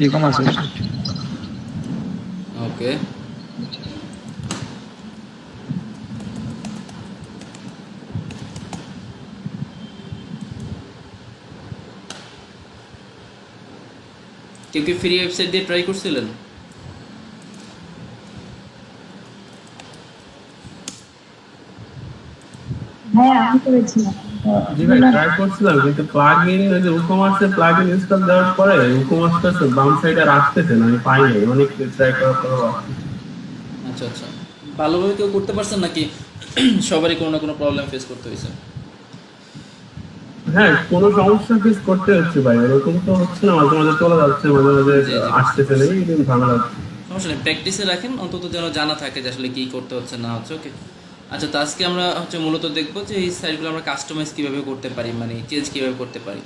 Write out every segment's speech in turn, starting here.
E-commerce website. ওকে, কেউ কি free website দিয়ে ট্রাই করছিলেন? হ্যাঁ আমি করেছিলাম। জি ভাই ট্রাই করছিলাম, কিন্তু প্লাগইন ওই যে উকমার্সের প্লাগইন ইনস্টল দেওয়ার পরে উকমার্সটা বাম সাইডে আসতেছে না, আমি পাই নাই, অনেক ট্রাই করার পর। আচ্ছা আচ্ছা, ভালোভাবে কেউ করতে পারছেন নাকি সবারই কোনো না কোনো প্রবলেম ফেস করতে হয়েছে? হ্যাঁ কোনো সমস্যা ফেস করতে হচ্ছে ভাই, এরকম তো হচ্ছে না, মাঝে মাঝে চলে যাচ্ছে, মাঝে মাঝে জি জি, আসতেছে না, এই ঝামেলা হচ্ছে। সমস্যা নেই, প্র্যাকটিসে রাখেন, অন্তত যেন জানা থাকে যে আসলে কী করতে হচ্ছে না হচ্ছে। ওকে, আচ্ছা, তো আজকে আমরা হচ্ছে মূলত দেখবো যে এই সাইটগুলো আমরা কাস্টমাইজ কীভাবে করতে পারি, মানে চেঞ্জ কীভাবে করতে পারি।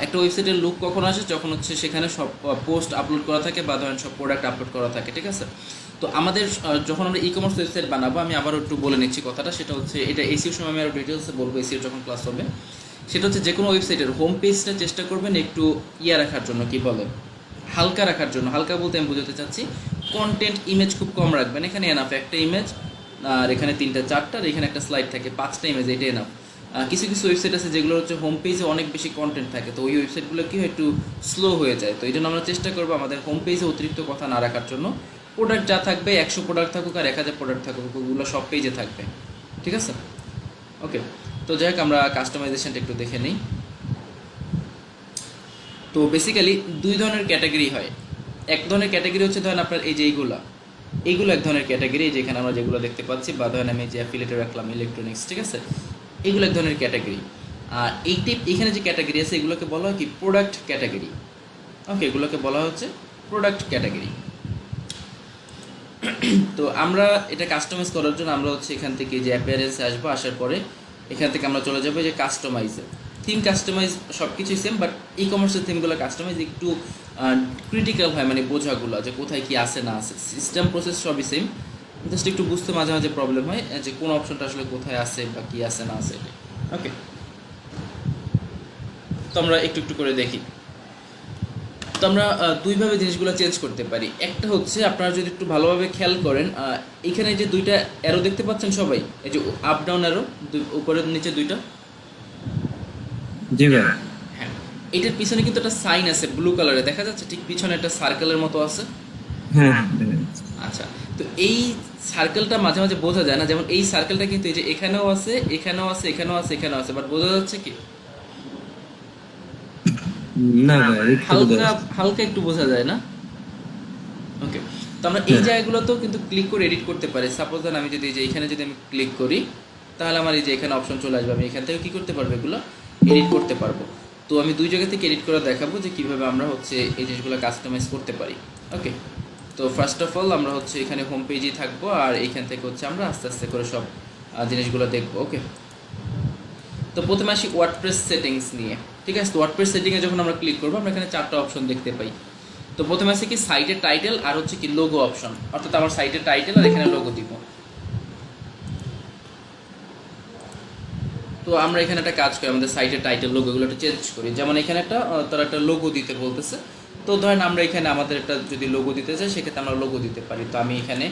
একটা ওয়েবসাইটের লুক কখন আসে, যখন হচ্ছে সেখানে সব পোস্ট আপলোড করা থাকে বা ধরেন সব প্রোডাক্ট আপলোড করা থাকে, ঠিক আছে? তো আমাদের যখন আমরা ই কমার্স ওয়েবসাইট বানাবো, আমি আবারও একটু বলে নিচ্ছি কথাটা, সেটা হচ্ছে এটা এসিওর সময় আমি আরও ডিটেলসে বলবো, এসিওর যখন ক্লাস হবে। সেটা হচ্ছে যে কোনো ওয়েবসাইটের হোম পেজটা চেষ্টা করবেন একটু ইয়া রাখার জন্য, কি বলে, হালকা রাখার জন্য। হালকা বলতে আমি বোঝাতে চাচ্ছি কন্টেন্ট ইমেজ খুব কম রাখবেন, এখানে এনাফ একটা ইমেজ, আর এখানে 3টা 4টা, আর এখানে একটা স্লাইড থাকে, 5টা ইমেজ, এটা এনাফ। কিছু কিছু ওয়েবসাইট আছে যেগুলো হচ্ছে হোম পেজে অনেক বেশি কন্টেন্ট থাকে, তো ওই ওয়েবসাইটগুলো কি হয় একটু স্লো হয়ে যায়। তো এই জন্য আমরা চেষ্টা করবো আমাদের হোম পেজে অতিরিক্ত কথা না রাখার জন্য। প্রোডাক্ট যা থাকবে 100 প্রোডাক্ট থাকুক আর 1000 প্রোডাক্ট থাকুক, ওগুলো সব পেজে থাকবে, ঠিক আছে? ওকে, তো যাই হোক আমরা কাস্টমাইজেশনটা একটু দেখে নিই। তো বেসিক্যালি 2 ধরনের ক্যাটাগরি হয়। এক ধরনের ক্যাটাগরি হচ্ছে ধরেন আপনার এই যে এইগুলো এক ধরনের ক্যাটাগরি, যেখানে আমরা যেগুলো দেখতে পাচ্ছি, বা ধরেন আমি যে অ্যাফিলিয়েটে রাখলাম ইলেকট্রনিক্স, ঠিক আছে? এগুলো এক ধরনের ক্যাটাগরি। আর এখানে যে ক্যাটাগরি আছে এগুলোকে বলা হয় কি প্রোডাক্ট ক্যাটাগরি। ওকে, এগুলোকে বলা হচ্ছে প্রোডাক্ট ক্যাটাগরি। তো আমরা এটা কাস্টমাইজ করার জন্য আমরা হচ্ছে এখান থেকে যে অ্যাপিয়ারেন্সে আসবো, আসার পরে এখান থেকে আমরা চলে যাবো যে কাস্টমাইজে। থিম কাস্টমাইজ সব কিছুই সেম, বাট ই কমার্সের থিমগুলো কাস্টমাইজ একটু ক্রিটিক্যাল হয়, মানে বোঝাগুলো যে কোথায় কি আছে না আছে। সিস্টেম প্রসেস সবই সেম, জাস্ট একটু বুঝতে মাঝে মাঝে প্রবলেম হয় যে কোন অপশনটা আসলে কোথায় আছে বা কি আছে না আছে। ওকে, তো আমরা একটু একটু করে দেখি। তো আমরা দুইভাবে জিনিসগুলো চেঞ্জ করতে পারি। একটা হচ্ছে আপনারা যদি একটু ভালোভাবে খেয়াল করেন, এখানে যে 2টা অ্যারো দেখতে পাচ্ছেন সবাই, এই যে আপ ডাউন অ্যারো, উপরের নিচে 2টা। জি ভাই। হ্যাঁ, এটার পিছনে কিন্তু একটা সাইন আছে ব্লু কালারে, দেখা যাচ্ছে ঠিক পিছনে একটা সার্কেলের মতো আছে। হ্যাঁ আচ্ছা, তো এই সার্কেলটা মাঝে মাঝে বোঝা যায় না, যেমন এই সার্কেলটা কিন্তু এই যে এখানেও আছে, এখানেও আছে, এখানেও আছে, এখানেও আছে, বাট বোঝা যাচ্ছে কি? না ভাই, হালকা হালকা একটু বোঝা যায় না? ওকে, তো আমরা এই জায়গাগুলোতেও কিন্তু ক্লিক করে এডিট করতে পারি। সাপোজ দেন আমি যদি এই যে এখানে যদি আমি ক্লিক করি, তাহলে আমার এই যে এখানে অপশন চলে আসবে, আমি এখান থেকে কী করতে পারবো, এগুলো এডিট করতে পারবো। তো আমি 2 জায়গা থেকে এডিট করে দেখাবো যে কীভাবে আমরা হচ্ছে এই জিনিসগুলো কাস্টমাইজ করতে পারি। ওকে, তো ফার্স্ট অফ অল আমরা হচ্ছে এখানে হোম পেজেই থাকবো, আর এইখান থেকে হচ্ছে আমরা আস্তে আস্তে করে সব জিনিসগুলো দেখবো। ওকে, তো প্রথমে আসি ওয়ার্ডপ্রেস সেটিংস নিয়ে, ঠিক আছে? তো ওয়ার্ডপ্রেস সেটিংয়ে যখন আমরা ক্লিক করবো, আমরা এখানে 4টা অপশন দেখতে পাই। তো প্রথমে আছে কি সাইটের টাইটেল, আর হচ্ছে কি লোগো অপশন, অর্থাৎ আমার সাইটের টাইটেল আর এখানে লোগো দিব। তো আমরা এখানে একটা কাজ করি, আমাদের সাইটের টাইটেল লোগোগুলো একটু চেঞ্জ করি। যেমন এখানে একটা তারা একটা লোগো দিতে বলতেছে, তো ধরেন আমরা এখানে আমাদের একটা যদি লোগো দিতে চাই, সেক্ষেত্রে আমরা লোগো দিতে পারি। তো আমি এখানে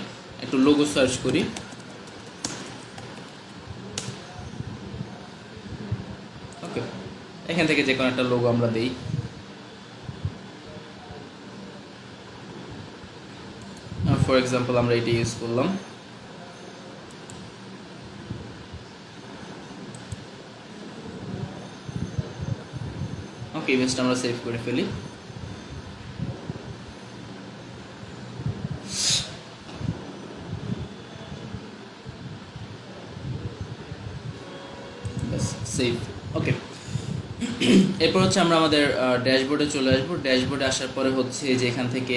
একটু লোগো সার্চ করি। ওকে, এখান থেকে যে কোনো একটা লোগো আমরা দিই। ফর এক্সাম্পল আমরা এটি ইউজ করলাম। ওকে, ইমেজটা আমরা সেভ করে ফেলি। সেভ। ওকে, এরপর হচ্ছে আমরা আমাদের ড্যাশবোর্ডে চলে আসবো। ড্যাশবোর্ডে আসার পরে হচ্ছে যে এখান থেকে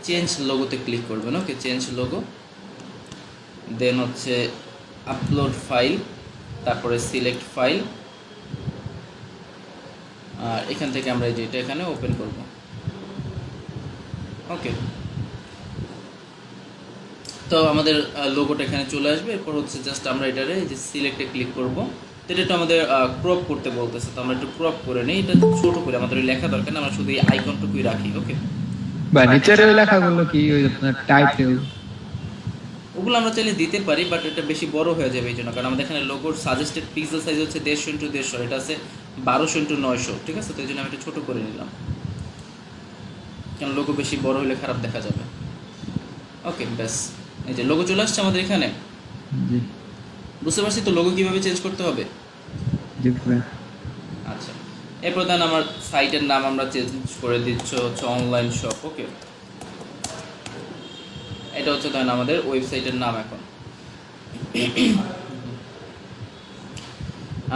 চেঞ্জ লোগোতে ক্লিক করবেন। ওকে, চেঞ্জ লোগো, দেন হচ্ছে আপলোড ফাইল, তারপরে সিলেক্ট ফাইল, আর এখান থেকে আমরা যেটা এখানে ওপেন করব। ওকে, তো আমাদের লোগোটা এখানে চলে আসবে। এরপর হচ্ছে জাস্ট আমরা এটারে যে সিলেক্টে ক্লিক করব। তো এটা আমাদের ক্রপ করতে বলতেছে, তো আমরা একটু ক্রপ করে নিই। এটা ছোটো করে, আমাদের লেখা দরকার না, আমরা শুধু এই আইকনটুকুই রাখি। ওকে, বা নিচের ওই লেখাগুলো কি ওই আপনার টাইটেল? ওগুলো আমরা চাইলে দিতে পারি, বাট এটা বেশি বড় হয়ে যাবে এই জন্য, কারণ আমাদের এখানে লোগোর সাজেস্টেড পিক্সেল সাইজ হচ্ছে 150x150, এটা আছে 1200x900, ঠিক আছে? তো এই জন্য আমি এটা ছোটো করে নিলাম, কারণ লোগো বেশি বড় হলে খারাপ দেখা যাবে। ওকে, ব্যাস, এই যে লোগো চলে আসছে আমাদের এখানে। জি বুঝতে পারছি তো লোগো কীভাবে চেঞ্জ করতে হবে। জি ভাই। আচ্ছা, এরপর দেন আমার সাইটের নাম আমরা চেঞ্জ করে দিচ্ছ হচ্ছে অনলাইন শপ। ওকে, এটা হচ্ছে ধরেন আমাদের ওয়েবসাইটের নাম এখন।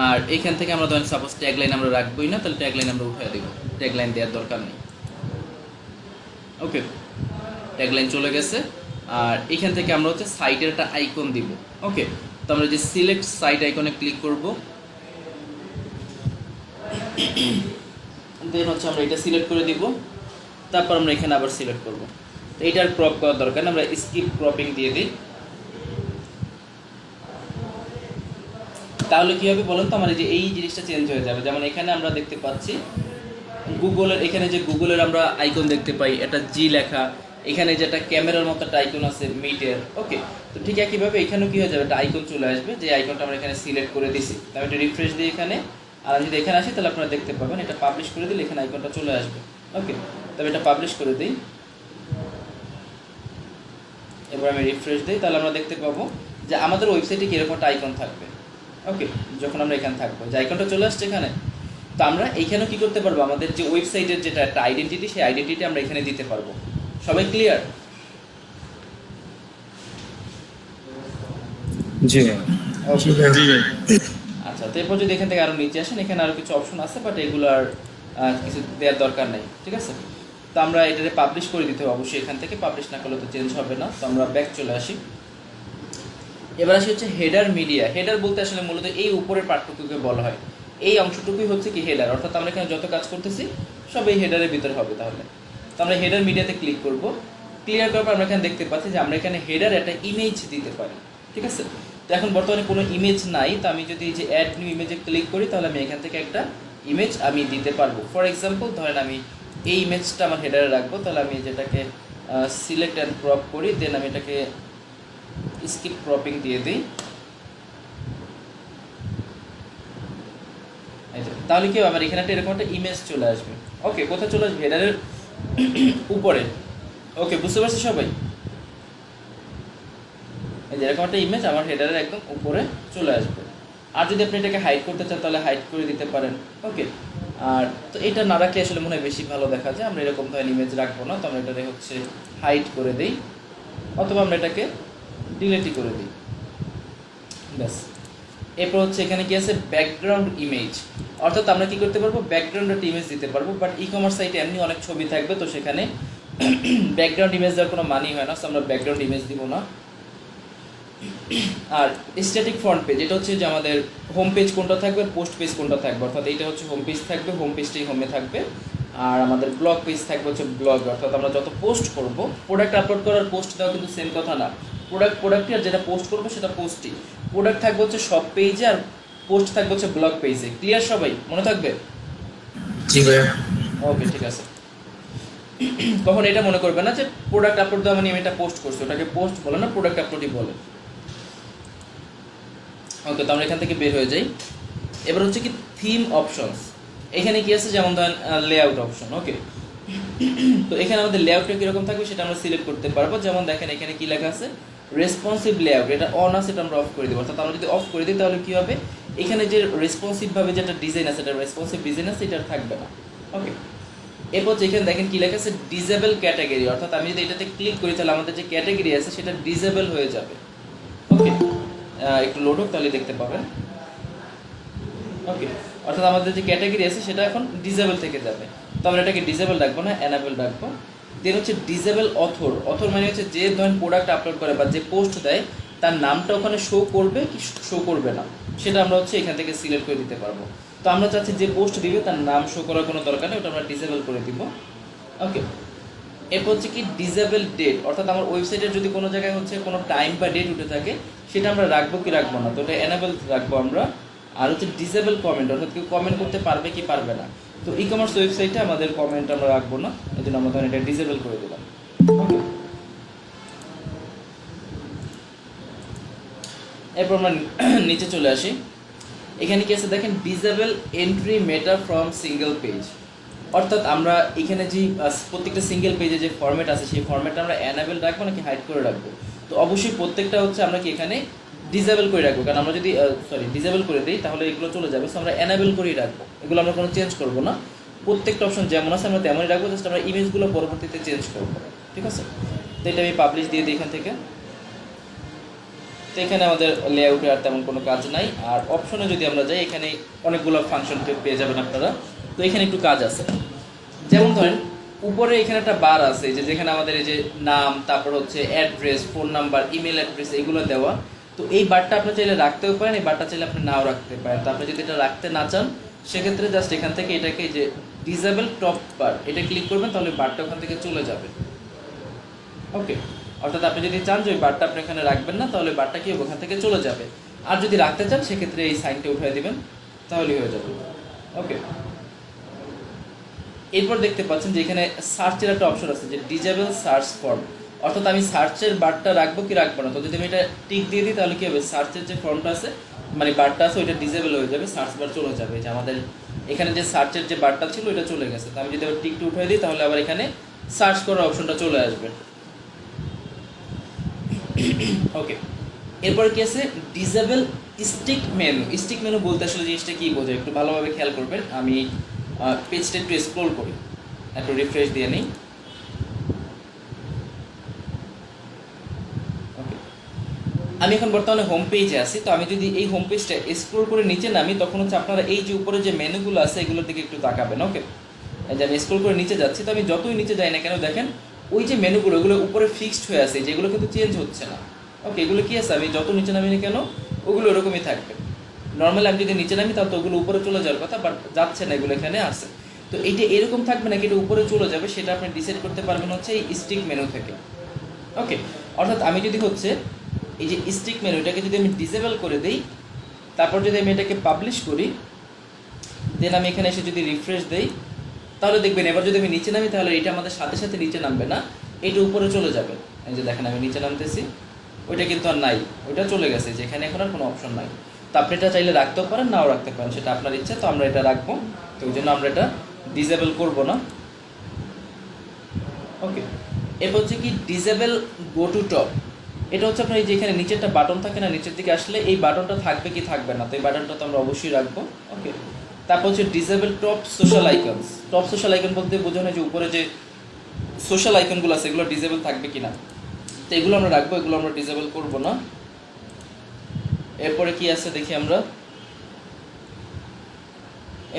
আর এইখান থেকে আমরা ধরেন সাপোজ ট্যাগলাইন আমরা রাখবোই না, তাহলে ট্যাগলাইন আমরা উঠিয়ে দেবো, ট্যাগলাইন দেওয়ার দরকার নেই। ওকে, ট্যাগলাইন চলে গেছে। আর এখান থেকে আমরা হচ্ছে সাইটের একটা আইকন দিব। ওকে, তো আমরা যে সিলেক্ট সাইট আইকনে ক্লিক করব, দেন হচ্ছে আমরা এটা সিলেক্ট করে দিব, তারপর আমরা এখানে আবার সিলেক্ট করব। তো এইটার ক্রপ করার দরকার না, আমরা স্কিপ ক্রপিং দিয়ে দিই। তাহলে কী হবে বলুন তো, আমার এই জিনিসটা চেঞ্জ হয়ে যাবে। যেমন এখানে আমরা দেখতে পাচ্ছি গুগলের, এখানে যে গুগলের আমরা আইকন দেখতে পাই, এটা জি লেখা, এখানে যেটা ক্যামেরার মতো একটা আইকন আছে মিটের। ওকে, তো ঠিক একইভাবে এখানেও কী হয়ে যাবে, একটা আইকন চলে আসবে, যে আইকনটা আমরা এখানে সিলেক্ট করে দিছি। তো আমি এটা রিফ্রেশ দিই এখানে, আর আমি যদি এখানে আসি তাহলে আপনারা দেখতে পাবেন এটা পাবলিশ করে দিলে এখানে আইকনটা চলে আসবে। ওকে, তবে এটা পাবলিশ করে দিই, এবার আমি রিফ্রেশ দিই, তাহলে আমরা দেখতে পাবো যে আমাদের ওয়েবসাইটে কীরকম একটা আইকন থাকবে। ওকে, যখন আমরা এখানে থাকবো, যে আইকনটা চলে আসছে এখানে, তো আমরা এইখানেও কী করতে পারবো, আমাদের যে ওয়েবসাইটের যেটা একটা আইডেন্টিটি, সেই আইডেন্টিটি আমরা এখানে দিতে পারবো। সবাই ক্লিয়ার? জি আচ্ছা, তো এরপর যদি এখান থেকে আরও নিচে আসেন, এখানে আরও কিছু অপশন আছে, বাট এগুলো আর কিছু দেওয়ার দরকার নেই, ঠিক আছে? তো আমরা এটাকে পাবলিশ করে দিতে হবে অবশ্যই, এখান থেকে পাবলিশ না করলে তো চেঞ্জ হবে না। তো আমরা ব্যাক চলে আসি, এবার আসি হচ্ছে হেডার মিডিয়া। হেডার বলতে আসলে মূলত এই উপরের পার্টটুকুকে বলা হয়, এই অংশটুকুই হচ্ছে কি হেডার, অর্থাৎ আমরা এখানে যত কাজ করতেছি সব এই হেডারের ভিতরে হবে। তাহলে তো আমরা হেডার মিডিয়াতে ক্লিক করব, ক্লিয়ার করার পর আমরা এখানে দেখতে পাচ্ছি যে আমরা এখানে হেডার একটা ইমেজ দিতে পারি, ঠিক আছে? তো এখন বর্তমানে কোনো ইমেজ নাই, তো আমি যদি এই যে অ্যাড নিউ ইমেজে ক্লিক করি, তাহলে আমি এখান থেকে একটা ইমেজ আমি দিতে পারবো। ফর এক্সাম্পল ধরেন আমি এই ইমেজটা আমার হেডারে রাখবো, তাহলে আমি যেটাকে সিলেক্ট অ্যান্ড ক্রপ করি, দেন আমি এটাকে স্কিপ ক্রপিং দিয়ে দিই। তাহলে কি আমার এখানে একটা এরকম একটা ইমেজ চলে আসবে। ওকে, কোথায় চলে আসবে? হেডারের উপরে। ওকে, বুঝতে পারছি সবাই? এই যে এরকম একটা ইমেজ আমার হেডারের একদম উপরে চলে আসবে। আর যদি আপনি এটাকে হাইড করতে চান তাহলে হাইড করে দিতে পারেন। ওকে, আর তো এটা না রাখলে আসলে মনে হয় বেশি ভালো দেখা যায়। আমরা এরকম ধরনের ইমেজ রাখবো না, তো আমরা এটাকে হচ্ছে হাইড করে দিই, অথবা আমরা এটাকে ডিলিটই করে দিই, ব্যাস। এরপর হচ্ছে এখানে কি আছে, ব্যাকগ্রাউন্ড ইমেজ, অর্থাৎ আমরা কি করতে পারবো, ব্যাকগ্রাউন্ড একটা ইমেজ দিতে পারবো। বাট ই কমার্স সাইটে এমনি অনেক ছবি থাকবে, তো সেখানে ব্যাকগ্রাউন্ড ইমেজ দেওয়ার কোনো মানি হয় না, তো আমরা ব্যাকগ্রাউন্ড ইমেজ দিব না। আর স্ট্যাটিক ফ্রন্ট পেজ, এটা হচ্ছে যে আমাদের হোম পেজ কোনটা থাকবে, পোস্ট পেজ কোনটা থাকবে, অর্থাৎ এইটা হচ্ছে হোম পেজ থাকবে, হোম পেজটাই হোমে থাকবে। আর আমাদের ব্লগ পেজ থাকবে হচ্ছে ব্লগ, অর্থাৎ আমরা যত পোস্ট করব, প্রোডাক্ট আপলোড করার পোস্ট দেওয়া কিন্তু সেম কথা না। প্রোডাক্টই, আর যেটা পোস্ট করবো সেটা পোস্টই। প্রোডাক্ট থাকবে হচ্ছে সব পেজে, আর পোস্ট থাকবে হচ্ছে ব্লগ পেজে। ক্লিয়ার সবাই? মনে থাকবে? জি ভাইয়া। ওকে, ঠিক আছে। তখন এটা মনে করবে না যে প্রোডাক্ট আপলোড দেওয়া মানে আমি এটা পোস্ট করছি, ওটাকে পোস্ট বলে না, প্রোডাক্ট আপলোডই বলে। ওকে, তো আমরা এখান থেকে বের হয়ে যাই। এবার হচ্ছে কি থিম অপশনস, এখানে কি আছে, যেমন ধরেন লেআউট অপশন। ওকে, তো এখানে আমাদের লেআউটটা কীরকম থাকবে সেটা আমরা সিলেক্ট করতে পারবো। যেমন দেখেন এখানে কি লেখা আছে, রেসপন্সিভ লেআউট, এটা অন আছে, এটা আমরা অফ করে দিব। অর্থাৎ আমরা যদি অফ করে দিই তাহলে কী হবে, এখানে যে রেসপন্সিভভাবে যেটা ডিজাইন আছে, এটা রেসপন্সিভ ডিজাইন আছে, এটা থাকবে না। ওকে, এরপর এখানে দেখেন কি লেখা আছে, ডিসেবল ক্যাটাগরি, অর্থাৎ আমি যদি এটাতে ক্লিক করি তাহলে আমাদের যে ক্যাটাগরি আছে সেটা ডিসেবল হয়ে যাবে। ওকে, একটু লোড হোক তাহলে দেখতে পাবেন। ওকে, অর্থাৎ আমাদের যে ক্যাটাগরি আছে সেটা এখন ডিসেবল থেকে যাবে। তো আমরা এটাকে ডিসেবল রাখবো না, এনাবেল রাখবো। দেন হচ্ছে ডিসেবল অথর, অথর মানে হচ্ছে যে ধরেন প্রোডাক্ট আপলোড করে বা যে পোস্ট দেয় তার নামটা ওখানে শো করবে কি শো করবে না, সেটা আমরা হচ্ছে এখান থেকে সিলেক্ট করে দিতে পারবো। তো আমরা চাচ্ছি যে পোস্ট দিবে তার নাম শো করার কোনো দরকার নেই, ওটা আমরা ডিসেবল করে দিব। ওকে, এরপর হচ্ছে কি ডিসেবল ডেট, অর্থাৎ আমার ওয়েবসাইটের যদি কোনো জায়গায় হচ্ছে কোনো টাইম বা ডেট উঠে থাকে সেটা আমরা রাখবো কি রাখবো না, তো এটা এনাবেল রাখবো আমরা। আর হচ্ছে ডিসেবল কমেন্ট, অর্থাৎ কেউ কমেন্ট করতে পারবে কি পারবে না। তো ই কমার্স ওয়েবসাইটে আমাদের কমেন্ট আমরা রাখবো না, এই জন্য আমরা ধরেন এটা ডিসেবল করে দিলাম। ওকে, এরপর আমরা নিচে চলে আসি। এখানে কি আছে দেখেন, disable entry meta from single page. অর্থাৎ আমরা এখানে যে প্রত্যেকটা সিঙ্গেল পেজে যে ফরম্যাট আছে সেই ফরম্যাটটা আমরা অ্যানাবেল রাখবো নাকি হাইড করে রাখবো। তো অবশ্যই প্রত্যেকটা হচ্ছে আমরা কি এখানে ডিসেবল করে রাখবো, কারণ আমরা যদি ডিসেবল করে দিই তাহলে এগুলো চলে যাবে। সো আমরা অ্যানাবেল করেই রাখবো, এগুলো আমরা কোনো চেঞ্জ করবো না। প্রত্যেকটা অপশন যেমন আছে আমরা তেমনই রাখবো, জাস্ট আমরা ইমেজগুলো পরবর্তীতে চেঞ্জ করবো। ঠিক আছে, তো এটা আমি পাবলিশ দিয়ে দিই এখান থেকে। তো এখানে আমাদের লেআউটে আর তেমন কোনো কাজ নাই। আর অপশনে যদি আমরা যাই, এখানে অনেকগুলো ফাংশন পেয়ে যাবেন আপনারা। তো এখানে একটু কাজ আছে, যেমন ধরেন উপরে এখানে একটা বার আছে যে যেখানে আমাদের এই যে নাম, তারপর হচ্ছে address, phone number, email address এগুলো দেওয়া। তো এই বারটা আপনি চাইলে রাখতেও পারেন, এই বারটা চাইলে আপনি নাও রাখতে পারেন। তো আপনি যদি এটা রাখতে না চান সেক্ষেত্রে জাস্ট এখান থেকে এটাকে যে ডিসেবল টপ বার এটা ক্লিক করবেন, তাহলে বারটা ওখান থেকে চলে যাবে। ওকে, অর্থাৎ আপনি যদি চান যে ওই বারটা আপনি এখানে রাখবেন না, তাহলে বারটা কি ওখান থেকে চলে যাবে। আর যদি রাখতে চান সেক্ষেত্রে এই সাইনটা উঠিয়ে দিবেন, তাহলেই হয়ে যাবে। ওকে, এরপর দেখতে পাচ্ছেন যে এখানে সার্চের একটা অপশন আছে যে ডিসেবল সার্চ ফর্ম। অর্থাৎ আমি সার্চের বারটা রাখবো কি রাখবো না। তো যদি আমি এটা টিক দিয়ে দিই তাহলে কি হবে, সার্চের যে ফর্মটা আছে মানে বারটা আছে ওইটা ডিসেবল হয়ে যাবে, সার্চ বার চলে যাবে। যে আমাদের এখানে যে সার্চের যে বারটা ছিল ওইটা চলে গেছে। তো আমি যদি আবার টিকটা উঠিয়ে দিই তাহলে আবার এখানে সার্চ করার অপশনটা চলে আসবে। ওকে, এরপর কি আছে, disable stick menu. Stick menu বলতে আসলে জিনিসটা কি বোঝায় একটু ভালোভাবে খেয়াল করবেন। আমি পেজটা একটু স্ক্রল করি, একটু রিফ্রেশ দিয়ে নিই। ওকে, আমি এখন বর্তমানে হোম পেজে আছি। তো আমি যদি এই হোম পেজটা স্ক্রল করে নিচে নামি, তখন হচ্ছে আপনারা এই যে উপরে যে মেনুগুলো আছে এগুলোর দিকে একটু তাকাবেন। ওকে, এই যে আমি স্ক্রল করে নিচে যাচ্ছি, তো আমি যতই নিচে যাই না কেন দেখেন ওই যে মেনুগুলো ওগুলো উপরে ফিক্সড হয়ে আছে, যেগুলো কিন্তু চেঞ্জ হচ্ছে না। ওকে, এগুলো কি আছে, আমি যত নিচে নামি না কেন ওগুলো ওরকমই থাকবে। নর্মালি আমি যদি নিচে নামি তাহলে তো ওগুলো উপরে চলে যাওয়ার কথা, বাট যাচ্ছে না, এগুলো এখানে আছে। তো এইটা এরকম থাকবে নাকি এটা উপরে চলে যাবে সেটা আপনি ডিসাইড করতে পারবেন হচ্ছে এই স্টিক মেনু থেকে। ওকে, অর্থাৎ আমি যদি হচ্ছে এই যে স্টিক মেনুটাকে যদি আমি ডিসেবল করে দিই, তারপর যদি আমি এটাকে পাবলিশ করি, দেন আমি এখানে এসে যদি রিফ্রেশ দেই, তাহলে দেখবেন এবার যদি আমি নিচে নামি তাহলে এটা আমাদের সাথে সাথে নিচে নামবে না, এটা উপরে চলে যাবে। এই যে দেখেন আমি নিচে নামতেছি, ওইটা কিন্তু আর নাই, ওইটা চলে গেছে, যেখানে এখন আর কোনো অপশন নাই। তো আপনি এটা চাইলে রাখতেও পারেন, নাও রাখতে পারেন, সেটা আপনার ইচ্ছা। তো আমরা এটা রাখবো, তো ওই জন্য আমরা এটা ডিসেবল করব না। ওকে, এরপর হচ্ছে কি ডিসেবল গো টু টপ। এটা হচ্ছে আপনার এই যে এখানে নিচে একটা বাটন থাকে না, নিচের দিকে আসলে এই বাটনটা থাকবে কি থাকবে না, তো এই বাটনটা তো আমরা অবশ্যই রাখবো। ওকে, তারপর হচ্ছে disable top social icons. Top social icon বলতে বোঝানো যে উপরে যে সোশ্যাল আইকনগুলো আছে এগুলো ডিসেবল থাকবে কিনা, তো এগুলো আমরা রাখবো, এগুলো আমরা ডিসেবল করব না। এরপরে কি আছে দেখি আমরা,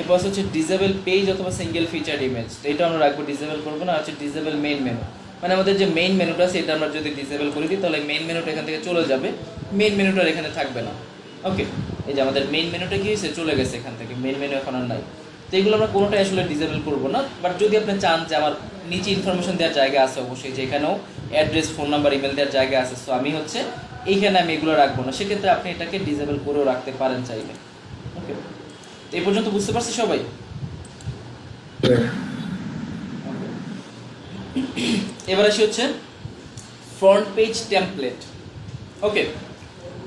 এরপর হচ্ছে ডিসেবল পেজ অথবা সিঙ্গেল ফিচার ইমেজ, তো এটা আমরা রাখবো, ডিসেবল করবো না। হচ্ছে ডিসেবল মেইন মেনু, মানে আমাদের যে মেইন মেনুটা আছে এটা আমরা যদি ডিসেবল করে দিই তাহলে মেইন মেনুটা এখান থেকে চলে যাবে, মেইন মেনুটা এখানে থাকবে না। ওকে, এই যে আমাদের মেইন মেনুটা কি হয়েছে, চলে গেছে এখান থেকে, মেইন মেনু এখন আর নাই। তো এগুলো আমরা কোনোটাই আসলে ডিসেবল করবো না। বাট যদি আপনি চান যে আমার নিচে ইনফরমেশন দেওয়ার জায়গা আছে অবশ্যই, যেখানেও অ্যাড্রেস, ফোন নাম্বার, ইমেল দেওয়ার জায়গা আছে, সো আমি হচ্ছে এইখানে আমি এগুলো রাখবো না, সেক্ষেত্রে আপনি এটাকে ডিসেবল করেও রাখতে পারেন চাইলে। ওকে, তো এই পর্যন্ত বুঝতে পারছি সবাই? এবার আসি হচ্ছে ফ্রন্ট পেজ টেমপ্লেট। ওকে,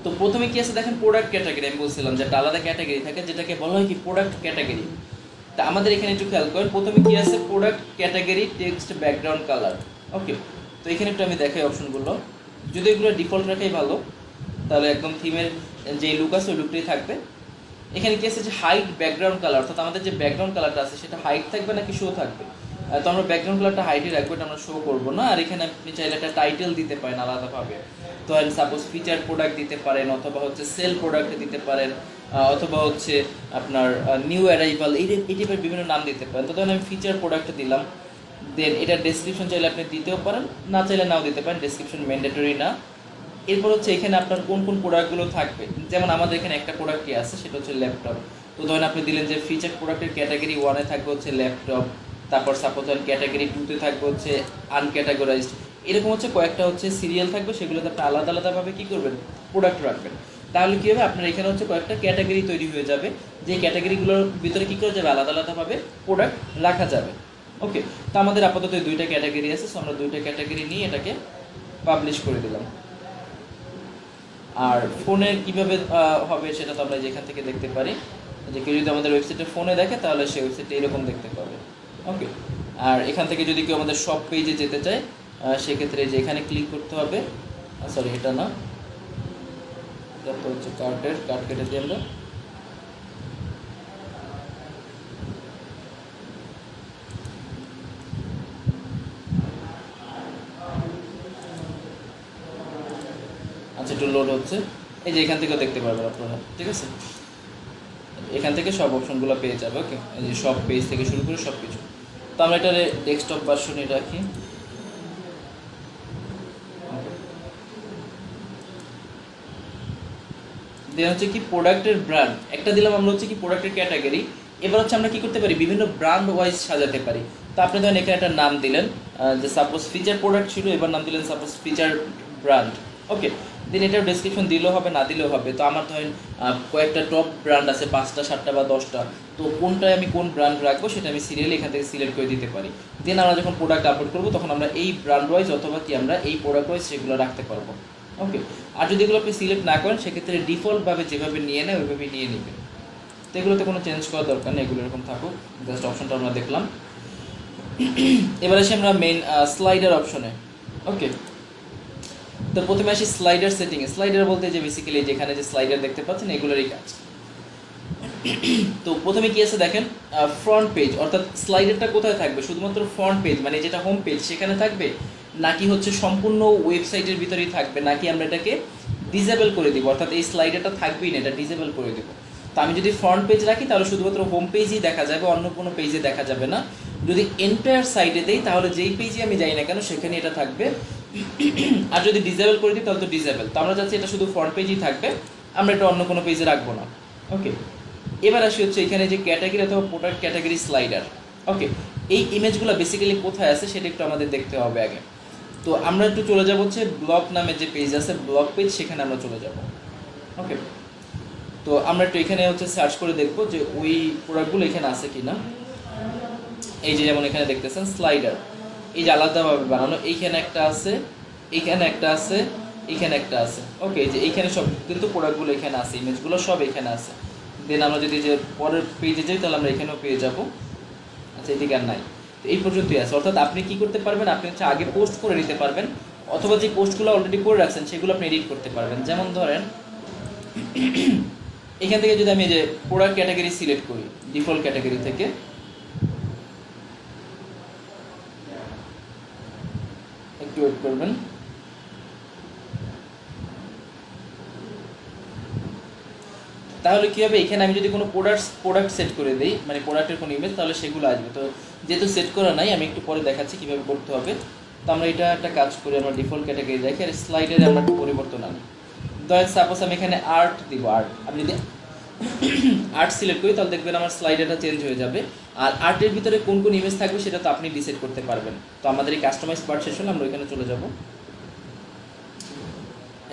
তো প্রথমে কি আছে দেখেন, প্রোডাক্ট ক্যাটাগরি। আমি বলছিলাম যে একটা আলাদা ক্যাটাগরি থাকে যেটাকে বলা হয় কি প্রোডাক্ট ক্যাটাগরি। তা আমাদের এখানে একটু খেয়াল করেন, প্রথমে কি আছে, product category text background colour. Okay, তো এখানে একটু আমি দেখাই অপশনগুলো, যদি এগুলো ডিফল্ট রাখাই ভালো, তাহলে একদম থিমের যে লুক আছে ওই লুকটাই থাকবে। এখানে কি আছে যে হাইট ব্যাকগ্রাউন্ড কালার, অর্থাৎ আমাদের যে ব্যাকগ্রাউন্ড কালারটা আছে সেটা হাইট থাকবে নাকি শো থাকবে। তো আমরা ব্যাকগ্রাউন্ড কালারটা হাইটে রাখবো, এটা আমরা শো করবো না। আর এখানে আপনি চাইলে একটা টাইটেল দিতে পারেন আলাদাভাবে, তো সাপোজ ফিচার প্রোডাক্ট দিতে পারেন, অথবা হচ্ছে সেল প্রোডাক্ট দিতে পারেন, অথবা হচ্ছে আপনার নিউ অ্যারাইভাল, এই টাইপের বিভিন্ন নাম দিতে পারেন। তো ধরেন আমি ফিচার প্রোডাক্ট দিলাম, দেন এটার ডেসক্রিপশন চাইলে আপনি দিতেও পারেন, না চাইলে নাও দিতে পারেন, ডেসক্রিপশন ম্যান্ডেটরি না। এরপর হচ্ছে এখানে আপনার কোন কোন প্রোডাক্টগুলো থাকবে, যেমন আমাদের এখানে একটা প্রোডাক্টই আছে সেটা হচ্ছে ল্যাপটপ। তো ধরেন আপনি দিলেন যে ফিচার প্রোডাক্টের ক্যাটাগরি 1-এ থাকবে হচ্ছে ল্যাপটপ, তারপর সাপোজ ধরেন ক্যাটাগরি 2-তে থাকবে হচ্ছে আনক্যাটাগরাইজড, এরকম হচ্ছে কয়েকটা হচ্ছে সিরিয়াল থাকবে, সেগুলোতে আপনি আলাদা আলাদাভাবে কী করবেন, প্রোডাক্ট রাখবেন। তাহলে কী হবে, আপনার এখানে হচ্ছে কয়েকটা ক্যাটাগরি তৈরি হয়ে যাবে, যে ক্যাটাগরিগুলোর ভিতরে কী করা যাবে, আলাদা আলাদাভাবে প্রোডাক্ট রাখা যাবে। ওকে, তো আমাদের আপাতত এই দুইটা ক্যাটাগরি আছে, সো আমরা দুইটা ক্যাটাগরি নিয়ে এটাকে পাবলিশ করে দিলাম। আর ফোনের কিভাবে হবে সেটা তো আমরা যেখান থেকে দেখতে পারি, যে কেউ যদি আমাদের ওয়েবসাইটে ফোনে দেখে তাহলে সেই ওয়েবসাইটে এরকম দেখতে পাবে। ওকে, আর এখান থেকে যদি কেউ আমাদের সব পেজে যেতে চায় সেক্ষেত্রে যে এখানে ক্লিক করতে হবে, সরি এটা না, এটা তো হচ্ছে কার্ড কেটে দিই আমরা। আচ্ছা, একটু লোড হচ্ছে। এই যে এখান থেকেও দেখতে পারবেন আপনারা, ঠিক আছে, এখান থেকে সব অপশনগুলো পেয়ে যাবে। ওকে, এই যে সব পেজ থেকে শুরু করে সব কিছু। তো আমরা এটার ডেস্কটপ ভার্সনে রাখি। দেন হচ্ছে কি প্রোডাক্টের ব্র্যান্ড একটা দিলাম আমরা, হচ্ছে কি প্রোডাক্টের ক্যাটাগরি। এবার হচ্ছে আমরা কি করতে পারি, বিভিন্ন ব্র্যান্ড ওয়াইজ সাজাতে পারি। তো আপনি ধরেন এখানে একটা নাম দিলেন, যে সাপোজ ফিচার প্রোডাক্ট ছিল, এবার নাম দিলেন সাপোজ ফিচার ব্র্যান্ড। ওকে, দেন এটার ডেসক্রিপশন দিলেও হবে, না দিলেও হবে। তো আমার ধরেন কয়েকটা টপ ব্র্যান্ড আছে, 5টা 7টা বা 10টা, তো কোনটায় আমি কোন ব্র্যান্ড রাখবো সেটা আমি সিরিয়ালি এখান থেকে সিলেক্ট করে দিতে পারি। দেন আমরা যখন প্রোডাক্ট আপলোড করবো তখন আমরা এই ব্র্যান্ড ওয়াইজ অথবা কি আমরা এই প্রোডাক্ট ওয়াইজ সেগুলো রাখতে পারবো। ওকে, আর যদি এগুলো আপনি সিলেক্ট না করেন সেক্ষেত্রে ডিফল্টভাবে যেভাবে নিয়ে নেয় ওইভাবে নিয়ে নেবেন। তো এগুলোতে কোনো চেঞ্জ করার দরকার নেই, এগুলো এরকম থাকুক। জাস্ট অপশনটা আমরা দেখলাম। এবার আসি আমরা মেইন স্লাইডার অপশনে। ওকে, তো প্রথমে আসি স্লাইডার সেটিংয়ে। স্লাইডার বলতে যে বেসিক্যালি যেখানে যে স্লাইডার দেখতে পাচ্ছেন এগুলোরই কাজ। তো প্রথমে কি আছে দেখেন, ফ্রন্ট পেজ, অর্থাৎ স্লাইডারটা কোথায় থাকবে, শুধুমাত্র ফ্রন্ট পেজ মানে যেটা হোম পেজ সেখানে থাকবে, নাকি হচ্ছে সম্পূর্ণ ওয়েবসাইটের ভিতরেই থাকবে, নাকি আমরা এটাকে ডিসেবল করে দিব, অর্থাৎ এই স্লাইডারটা থাকবেই না, এটা ডিসেবল করে দেবো। তো আমি যদি ফ্রন্ট পেজ রাখি তাহলে শুধুমাত্র হোম পেজই দেখা যাবে, অন্য কোনো পেজে দেখা যাবে না। যদি এন্টায়ার সাইটে দেই তাহলে যেই পেজে আমি যাই না কেন সেখানে এটা থাকবে। আর যদি ডিসেবল করে দিই তাহলে তো ডিসেবল। তো আমরা চাচ্ছি এটা শুধু ফ্রন্ট পেজই থাকবে, আমরা এটা অন্য কোনো পেজে রাখবো না। ওকে, এবার আসি হচ্ছে এখানে যে ক্যাটাগরি অথবা প্রোডাক্ট ক্যাটাগরি স্লাইডার। ওকে, এই ইমেজগুলো বেসিক্যালি কোথায় আছে সেটা একটু আমাদের দেখতে হবে আগে। তো আমরা একটু চলে যাব হচ্ছে ব্লগ নামের যে পেজ আছে, ব্লগ পেজ, সেখানে আমরা চলে যাব। ওকে, তো আমরা একটু এখানে হচ্ছে সার্চ করে দেখবো যে ওই প্রোডাক্টগুলো এখানে আছে কি না। এই যে যেমন এখানে দেখতেছেন স্লাইডার, এই যে আলাদাভাবে বানানো, এইখানে একটা আছে, এইখানে একটা আছে, এইখানে একটা আছে। ওকে, যে এইখানে সব কিন্তু প্রোডাক্টগুলো এখানে আছে, ইমেজগুলো সব এখানে আছে। দেন আমরা যদি যে পরের পেজে যাই তাহলে আমরা এখানেও পেয়ে যাব। আচ্ছা, এদিকে আর নাই, তো এই পর্যন্তই আছে। অর্থাৎ আপনি কি করতে পারবেন, আপনি হচ্ছে আগে পোস্ট করে নিতে পারবেন, অথবা যে পোস্টগুলো অলরেডি করে রাখছেন সেগুলো আপনি এডিট করতে পারবেন। যেমন ধরেন এখান থেকে যদি আমি যে প্রোডাক্ট ক্যাটাগরি সিলেক্ট করি ডিফল্ট ক্যাটাগরি থেকে, একটু ওয়েট করবেন। তাহলে কি হবে, এখানে আমি যদি কোনো প্রোডাক্ট সেট করে দিই, মানে প্রোডাক্টের কোনো ইমেজ, তাহলে সেগুলো আসবে। তো যেহেতু সেট করা নাই, আমি একটু পরে দেখাচ্ছি কীভাবে করতে হবে। তো আমরা এটা একটা কাজ করি, আমরা ডিফল্ট ক্যাটাগরি রাখি, আর স্লাইডারে আমরা একটু পরিবর্তন আনি। ধরেন সাপোজ আমি এখানে আর্ট দিব, আর্ট, আমি যদি আর্ট সিলেক্ট করি তাহলে দেখবেন আমার স্লাইডারটা চেঞ্জ হয়ে যাবে। আর আর্টের ভিতরে কোন কোন ইমেজ থাকবে সেটা তো আপনি ডিসাইড করতে পারবেন। তো আমাদের এই কাস্টমাইজ পার্ট শেষ হলে আমরা ওইখানে চলে যাব।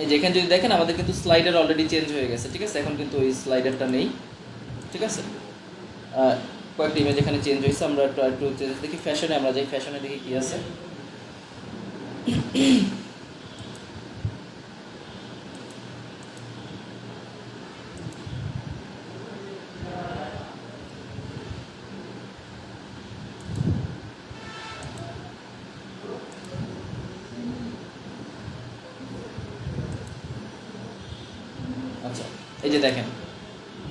এই যে এখানে যদি দেখেন আমাদের কিন্তু স্লাইডার অলরেডি চেঞ্জ হয়ে গেছে, ঠিক আছে, এখন কিন্তু ওই স্লাইডারটা নেই, ঠিক আছে। কয়েকটা ইমেজ এখানে চেঞ্জ হয়েছে, আমরা একটু চেঞ্জ দেখি। ফ্যাশনে আমরা যাই, ফ্যাশনে দেখি কী আছে। আচ্ছা, এই যে দেখেন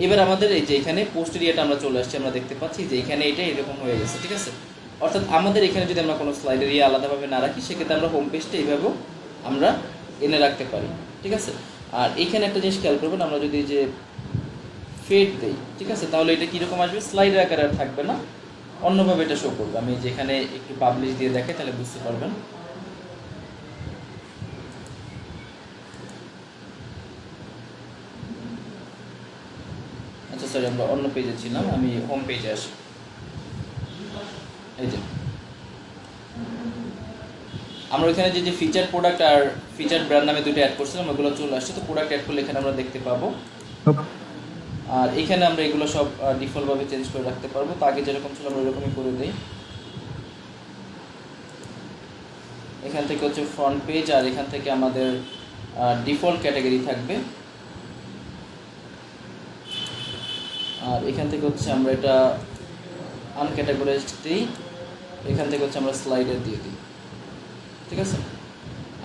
এবার আমাদের এই যে এখানে পোস্টের ইয়েটা আমরা চলে আসছি, আমরা দেখতে পাচ্ছি যে এখানে এটা এরকম হয়ে গেছে, ঠিক আছে। অর্থাৎ আমাদের এখানে যদি আমরা কোনো স্লাইডার ইয়ে আলাদাভাবে না রাখি সেক্ষেত্রে আমরা হোম পেজটা এইভাবেও আমরা এনে রাখতে পারি, ঠিক আছে। আর এইখানে একটা জিনিস খেয়াল করবেন, আমরা যদি যে ফেড দেই, ঠিক আছে, তাহলে এটা কীরকম আসবে, স্লাইডার আকারে আর থাকবে না, অন্যভাবে এটা শো করবে। আমি যেখানে একটু পাবলিশ দিয়ে দেখাই তাহলে বুঝতে পারবেন। আচ্ছা সরি, আমরা অন্য পেজে ছিলাম, আমি হোম পেজে আসি। এই যে আমরা ওইখানে যে ফিচার প্রোডাক্ট আর ফিচার ব্র্যান্ড নামে দুটো অ্যাড করছিলাম, ওগুলো চলে আসছে। তো প্রোডাক্ট অ্যাড করলে এখানে আমরা দেখতে পাবো, আর এখানে আমরা এগুলো সব ডিফল্টভাবে চেঞ্জ করে রাখতে পারবো। তো আগে যেরকম ছিল আমরা ওইরকমই করে দিই। এখান থেকে হচ্ছে ফ্রন্ট পেজ, আর এখান থেকে আমাদের ডিফল্ট ক্যাটাগরি থাকবে, আর এখান থেকে হচ্ছে আমরা এটা আনক্যাটাগরাইজড দিই, এখান থেকে হচ্ছে আমরা স্লাইডার দিয়ে দিই, ঠিক আছে।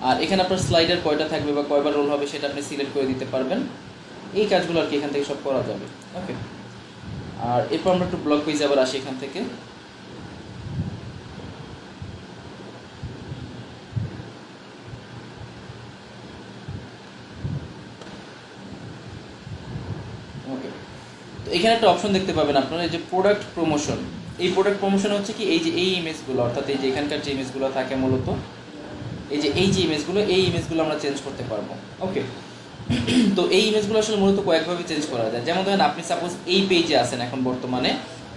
আর এখানে আপনার স্লাইডার কয়টা থাকবে বা কয়বার রোল হবে সেটা আপনি সিলেক্ট করে দিতে পারবেন। এই কাজগুলো আর কি এখান থেকে সব করা যাবে, ওকে। আর এরপর আমরা একটু ব্লগ পেজে আবার আসি এখান থেকে। ওকে, তো এখানে একটা অপশন দেখতে পাবেন আপনারা, এই যে প্রোডাক্ট প্রমোশন। এই প্রোডাক্ট প্রমোশন হচ্ছে কি, এই যে এই ইমেজগুলো, অর্থাৎ এই যে এখানকার যে ইমেজগুলো থাকে মূলত, এই যে ইমেজগুলো, এই ইমেজগুলো আমরা চেঞ্জ করতে পারবো, ওকে। তো এই ইমেজগুলো আসলে মূলত কয়েকভাবে চেঞ্জ করা যায়। যেমন ধরেন আপনি সাপোজ এই পেজে আছেন এখন বর্তমানে,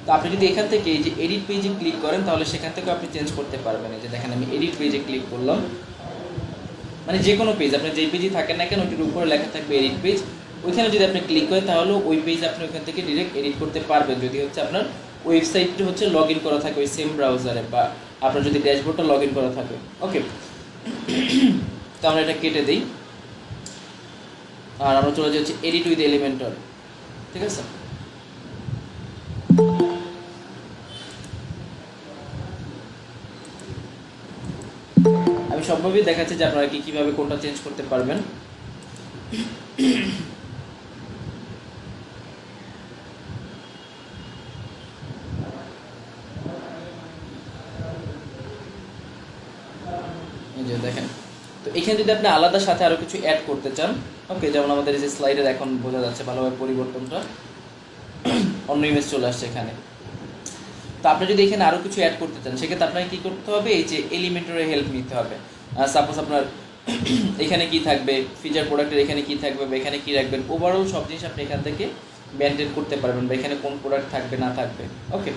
তো আপনি যদি এখান থেকে এই যে এডিট পেজে ক্লিক করেন তাহলে সেখান থেকে আপনি চেঞ্জ করতে পারবেন। এই যে দেখেন আমি এডিট পেজে ক্লিক করলাম, মানে যে কোনো পেজ আপনি যেই পেজে থাকেন না কেন ওইটির উপরে লেখা থাকবে এডিট পেজ, ওইখানে যদি আপনি ক্লিক করেন তাহলে ওই পেজ আপনি ওইখান থেকে ডিরেক্ট এডিট করতে পারবেন, যদি হচ্ছে আপনার ওয়েবসাইটটি হচ্ছে লগ ইন করা থাকে ওই সেম ব্রাউজারে, বা আপনার যদি ড্যাশবোর্ডটা লগ ইন করা থাকে, ওকে। তো আমরা এটা কেটে দিই, আর আমরা চলে যাচ্ছি এডিট উইথ এলিমেন্টর, ঠিক আছে। আমি সবভাবেই দেখাচ্ছি যে আপনারা কিভাবে কোনটা চেঞ্জ করতে পারবেন। এই যে দেখেন, তো এখানে যদি আপনি আলাদা সাথে আরো কিছু অ্যাড করতে চান, ওকে, যেমন আমাদের এই যে স্লাইডার এখন বোঝা যাচ্ছে ভালোভাবে পরিবর্তনটা, অন্য ইমেজ চলে আসছে এখানে। তো আপনি যদি এখানে আরো কিছু অ্যাড করতে চান সেক্ষেত্রে আপনাকে কি করতে হবে, এই যে এলিমেন্টরের হেল্প নিতে হবে। সাপোজ আপনার এখানে কি থাকবে, ফিচার প্রোডাক্টের এখানে কি থাকবে, বা এখানে কি রাখবেন, ওভারঅল সব জিনিস আপনি এখান থেকে মেনটেন করতে পারবেন, বা এখানে কোন প্রোডাক্ট থাকবে না থাকবে, ওকে,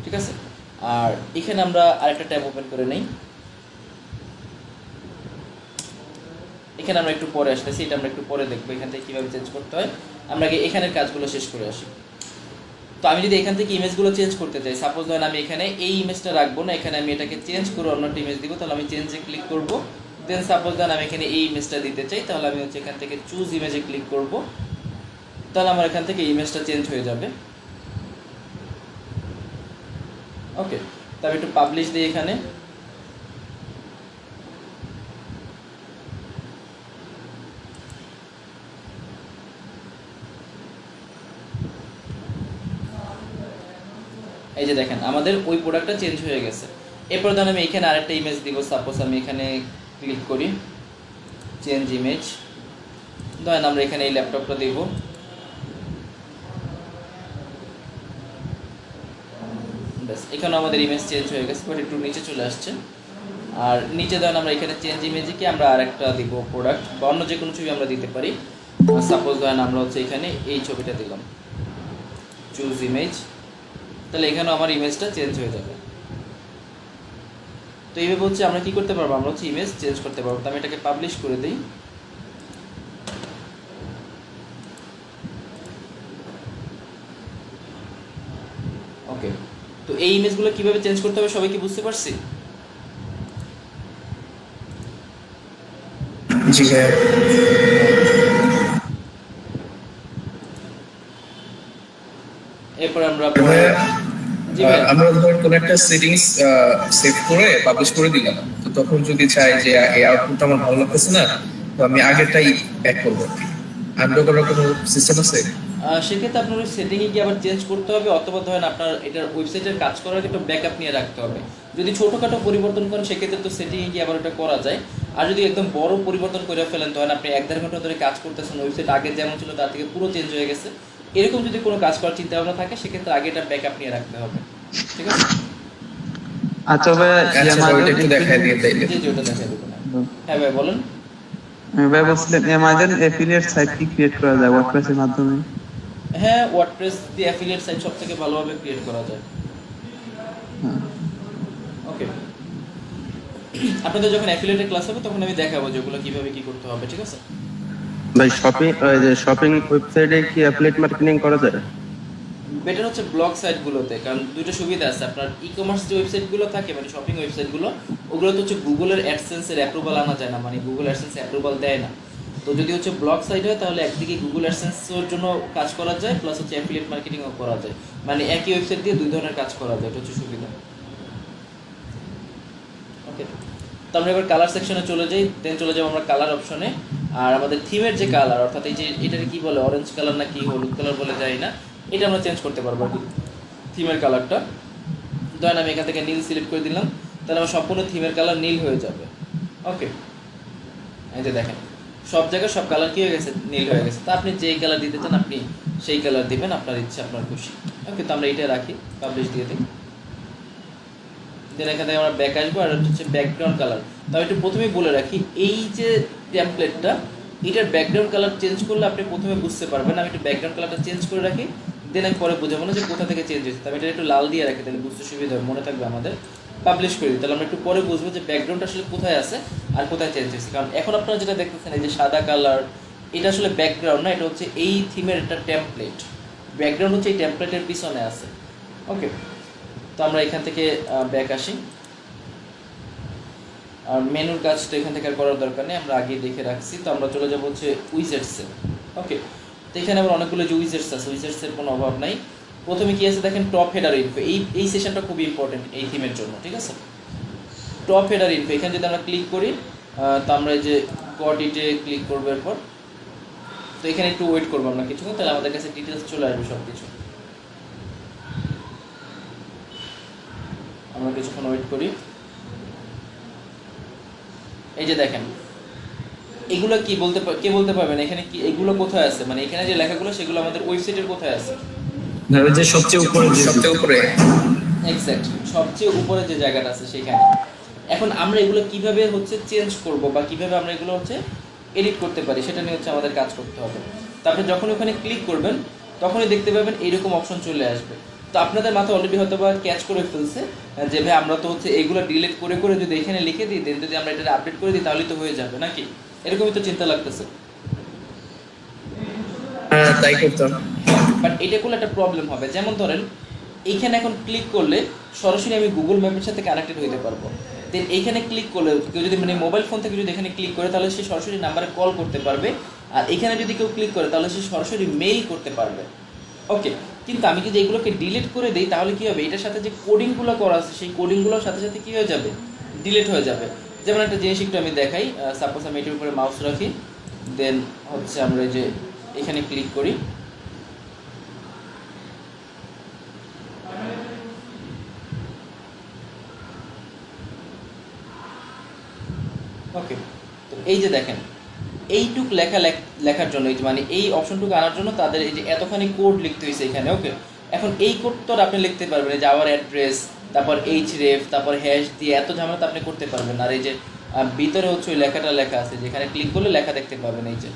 ঠিক আছে। আর এখানে আমরা আরেকটা ট্যাব ওপেন করে নেই, এখানে আমরা একটু পরে আসতেছি, এটা আমরা একটু পরে দেখবো এখান থেকে কীভাবে চেঞ্জ করতে হয়। আমরা আগে এখানের কাজগুলো শেষ করে আসি। তো আমি যদি এখান থেকে ইমেজগুলো চেঞ্জ করতে চাই, সাপোজ ধরেন আমি এখানে এই ইমেজটা রাখবো না, এখানে আমি এটাকে চেঞ্জ করে অন্য একটা ইমেজ দিব, তাহলে আমি চেঞ্জে ক্লিক করব। দেন সাপোজ ধরেন আমি এখানে এই ইমেজটা দিতে চাই, তাহলে আমি হচ্ছে এখান থেকে চুজ ইমেজে ক্লিক করব, তাহলে আমার এখান থেকে ইমেজটা চেঞ্জ হয়ে যাবে, ওকে। তো আমি একটু পাবলিশ দিই এখানে, এই যে দেখেন আমাদের ওই প্রোডাক্টটা চেঞ্জ হয়ে গেছে। এরপর ধরেন আমি এখানে আরেকটা ইমেজ দিব, সাপোজ আমি এখানে ক্লিক করি চেঞ্জ ইমেজ, ধরেন আমরা এখানে এই ল্যাপটপটা দিব, ব্যাস এখানে আমাদের ইমেজ চেঞ্জ হয়ে গেছে, বাট একটু নিচে চলে আসছে। আর নিচে ধরেন আমরা এখানে চেঞ্জ ইমেজে কি আমরা আরেকটা দিব প্রোডাক্ট, বা অন্য যে কোনো ছবি আমরা দিতে পারি। সাপোজ ধরেন আমরা হচ্ছে এখানে এই ছবিটা দিলাম, চুজ ইমেজ, তাহলে এখানেও আমার ইমেজটা চেঞ্জ হয়ে যাবে। তো এইভাবে হচ্ছে আমরা কি করতে পারবো, আমরা হচ্ছে ইমেজ চেঞ্জ করতে পারবো। তো আমি এটাকে পাবলিশ করে দিই, ওকে। তো এই ইমেজগুলো কিভাবে চেঞ্জ করতে হবে সবাই কি বুঝতে পারছি? জি ভাইয়া। এরপর আমরা আমরা ধর কোন একটা সেটিংস সেভ করে পাবলিশ করে দিলাম, তো তখন যদি চাই যে এই আউটপুটটা আমার ভালো লাগতেছে না, তো আমি আগেরটাই ব্যাক করবো, আনডু করার কোনো সিস্টেম আছে? সেক্ষেত্রে আপনার ওই সেটিংয়ে গিয়ে আবার চেঞ্জ করতে হবে, অথবা ধরেন আপনার এটার ওয়েবসাইটের কাজ করার একটা ব্যাকআপ নিয়ে রাখতে হবে। যদি ছোটোখাটো পরিবর্তন করেন সেক্ষেত্রে তো সেটিংয়ে গিয়ে আবার ওটা করা যায়। আর যদি একদম বড় পরিবর্তন করে ফেলেন, ধরেন আপনি 1-1.5 ঘন্টা ধরে কাজ করতেছেন, ওয়েবসাইট আগে যেমন ছিল তার থেকে পুরো চেঞ্জ হয়ে গেছে, এরকম যদি কোনো কাজ করার চিন্তা ভাবনা থাকে সেক্ষেত্রে আগে এটা ব্যাকআপ নিয়ে রাখতে হবে, ঠিক আছে। আচ্ছা ভাই, ওইটা একটু দেখাই দিয়ে তাইলে। জি ওটা দেখাই দেবো। হ্যাঁ ভাই বলেন। ভাই বলছিলেন অ্যামাজন এফিলিয়েট সাইট কি ক্রিয়েট করা যায় ওয়ার্ডপ্রেসের মাধ্যমে? হ্যাঁ, ওয়ার্ডপ্রেস দিয়ে অ্যাফিলিয়েট সাইট সবথেকে ভালোভাবে ক্রিয়েট করা যায়, ওকে। আপনাদের যখন অ্যাফিলিয়েটের ক্লাস হবে তখন আমি দেখাবো যে ওগুলো কিভাবে কি করতে হবে, ঠিক আছে। ভাই শপিং ওয়েবসাইটে কি অ্যাফিলিয়েট মার্কেটিং করা যায়? বেটার হচ্ছে ব্লগ সাইটগুলোতে, কারণ দুটো সুবিধা আছে। আপনার ই কমার্স যে ওয়েবসাইটগুলো থাকে মানে শপিং ওয়েবসাইটগুলো, ওগুলোতে হচ্ছে গুগলের অ্যাডসেন্সের অ্যাপ্রুভাল আনা যায় না, মানে গুগল অ্যাডসেন্স অ্যাপ্রুভাল দেয় না। তো যদি হচ্ছে ব্লগ সাইট হয় তাহলে একদিকে গুগল অ্যাডসেন্সের জন্য কাজ করা যায়, প্লাস হচ্ছে অ্যাফিলিয়েট মার্কেটিংও করা যায়, মানে একই ওয়েবসাইট দিয়ে দুই ধরনের কাজ করা যায়, এটা হচ্ছে সুবিধা। ওকে, তো আমরা এবার কালার সেকশনে চলে যাই, দেন চলে যাবো আমরা কালার অপশনে। আর আমাদের থিমের যে কালার, অর্থাৎ এই যে এটাকে কি বলে, অরেঞ্জ কালার না কি হলুদ কালার বলে যায় না, এটা আমরা চেঞ্জ করতে পারবো আর কি থিমের কালারটা। ধরেন আমি এখান থেকে নীল সিলেক্ট করে দিলাম, তাহলে আমার সম্পূর্ণ থিমের কালার নীল হয়ে যাবে। ওকে, এই যে দেখেন সব জায়গায় সব কালার কি হয়ে গেছে, নীল হয়ে গেছে। তো আপনি যেই কালার দিতে চান আপনি সেই কালার দিবেন, আপনার ইচ্ছা, আপনার খুশি। ওকে, তো আমরা এইটা রাখি, পাবলিশ দিয়ে দিই। দেন এখান থেকে আমরা ব্যাক আসবো, আর হচ্ছে ব্যাকগ্রাউন্ড কালার। তো আমি একটু প্রথমেই বলে রাখি, এই যে টেমপ্লেটটা, এটার ব্যাকগ্রাউন্ড কালার চেঞ্জ করলে আপনি প্রথমে বুঝতে পারবেন। আমি একটু ব্যাকগ্রাউন্ড কালারটা চেঞ্জ করে রাখি, দেন আমি পরে বোঝাবো না যে কোথা থেকে চেঞ্জ হয়েছে। তবে এটা একটু লাল দিয়ে রাখি, তাহলে বুঝতে সুবিধা হবে, মনে থাকবে আমাদের। পাবলিশ করে দিই, তাহলে আমরা একটু পরে বুঝবো যে ব্যাকগ্রাউন্ড আসলে কোথায় আছে আর কোথায় চেঞ্জ হয়েছে। কারণ এখন আপনারা যেটা দেখতেছেন এই যে সাদা কালার, এটা আসলে ব্যাকগ্রাউন্ড না, এটা হচ্ছে এই থিমের একটা টেমপ্লেট। ব্যাকগ্রাউন্ড হচ্ছে এই টেমপ্লেটের পিছনে আছে। ওকে, তো আমরা এখান থেকে ব্যাক আসি। আর মেনুর কাজটা এখান থেকে আর করার দরকার নেই, আমরা আগে দেখে রাখছি। তো আমরা চলে যাবো হচ্ছে উইজেটসে। ওকে, তো এখানে আবার অনেকগুলো যে উইজেটস আছে, উইজেটসের কোনো অভাব নাই। প্রথমে কি আছে দেখেন, টপ হেডার ইনফো। এই সেশনটা খুবই ইম্পর্টেন্ট এই থিমের জন্য, ঠিক আছে। টপ হেডার ইনফো, এখানে যদি আমরা ক্লিক করি, তো আমরা এই যে গট ইটে ক্লিক করবো। এরপর তো এখানে একটু ওয়েট করবো আমরা কিছুক্ষণ, তাহলে আমাদের কাছে ডিটেলস চলে আসবে সব কিছু। আমরা কিছুক্ষণ ওয়েট করি। এই যে দেখেন এগুলো কি বলতে, কে বলতে পারবেন এখানে কি, এগুলো কোথায় আছে, মানে এখানে যে লেখাগুলো সেগুলো আমাদের ওয়েবসাইটের কোথায় আছে? যে সবচেয়ে উপরে এক্স্যাক্ট, সবচেয়ে উপরে যে জায়গাটা আছে সেখানে। এখন আমরা এগুলো কিভাবে হচ্ছে চেঞ্জ করব বা কিভাবে আমরা এগুলো হচ্ছে এডিট করতে পারি, সেটা নিয়ে হচ্ছে আমাদের কাজ করতে হবে। তারপরে যখন ওখানে ক্লিক করবেন তখনই দেখতে পাবেন এইরকম অপশন চলে আসবে। তো আপনাদের মাথায় অলরেডি হয়তো বা ক্যাচ করে ফেলছে যে ভাই আমরা তো হচ্ছে এগুলো ডিলিট করে করে যদি এখানে লিখে দিই, দেন যদি আমরা এটা আপডেট করে দিই তাহলেই তো হয়ে যাবে নাকি, এরকমই তো চিন্তা লাগতেছে। তাই করতাম, বাট এটা করলে একটা প্রবলেম হবে। যেমন ধরেন এইখানে এখন ক্লিক করলে সরাসরি আমি গুগল ম্যাপের সাথে কানেক্টেড হইতে পারবো। দেন এইখানে ক্লিক করলে কেউ যদি মানে মোবাইল ফোন থেকে যদি এখানে ক্লিক করে তাহলে সে সরাসরি নাম্বারে কল করতে পারবে, আর এখানে যদি কেউ ক্লিক করে তাহলে সে সরাসরি মেইল করতে পারবে। ওকে, কিন্তু আমি যদি এগুলোকে ডিলিট করে দিই তাহলে কী হবে, এটার সাথে যে কোডিংগুলো করা আছে সেই কোডিংগুলোর সাথে সাথে কী হয়ে যাবে, ডিলিট হয়ে যাবে। যেমন একটা জিনিস একটু আমি দেখাই, সাপোজ আমি এটার উপরে মাউস রাখি, দেন হচ্ছে আমরা যে এখানে ক্লিক করি, ওকে, তো এই যে দেখেন এইটুক লেখার জন্য, এই যে মানে এই অপশনটুকু আনার জন্য তাদের এই যে এতখানি কোড লিখতে হয়েছে এখানে। ওকে, এখন এই কোড তো আপনি লিখতে পারবেন, যে আওয়ার অ্যাড্রেস, তারপর href, তারপর হ্যাশ দিয়ে এত ঝামেলা তো আপনি করতে পারবেন। আর এই যে ভিতরে হচ্ছে ওই লেখাটা লেখা আছে, যেখানে ক্লিক করলে লেখা দেখতে পাবেন এই যে,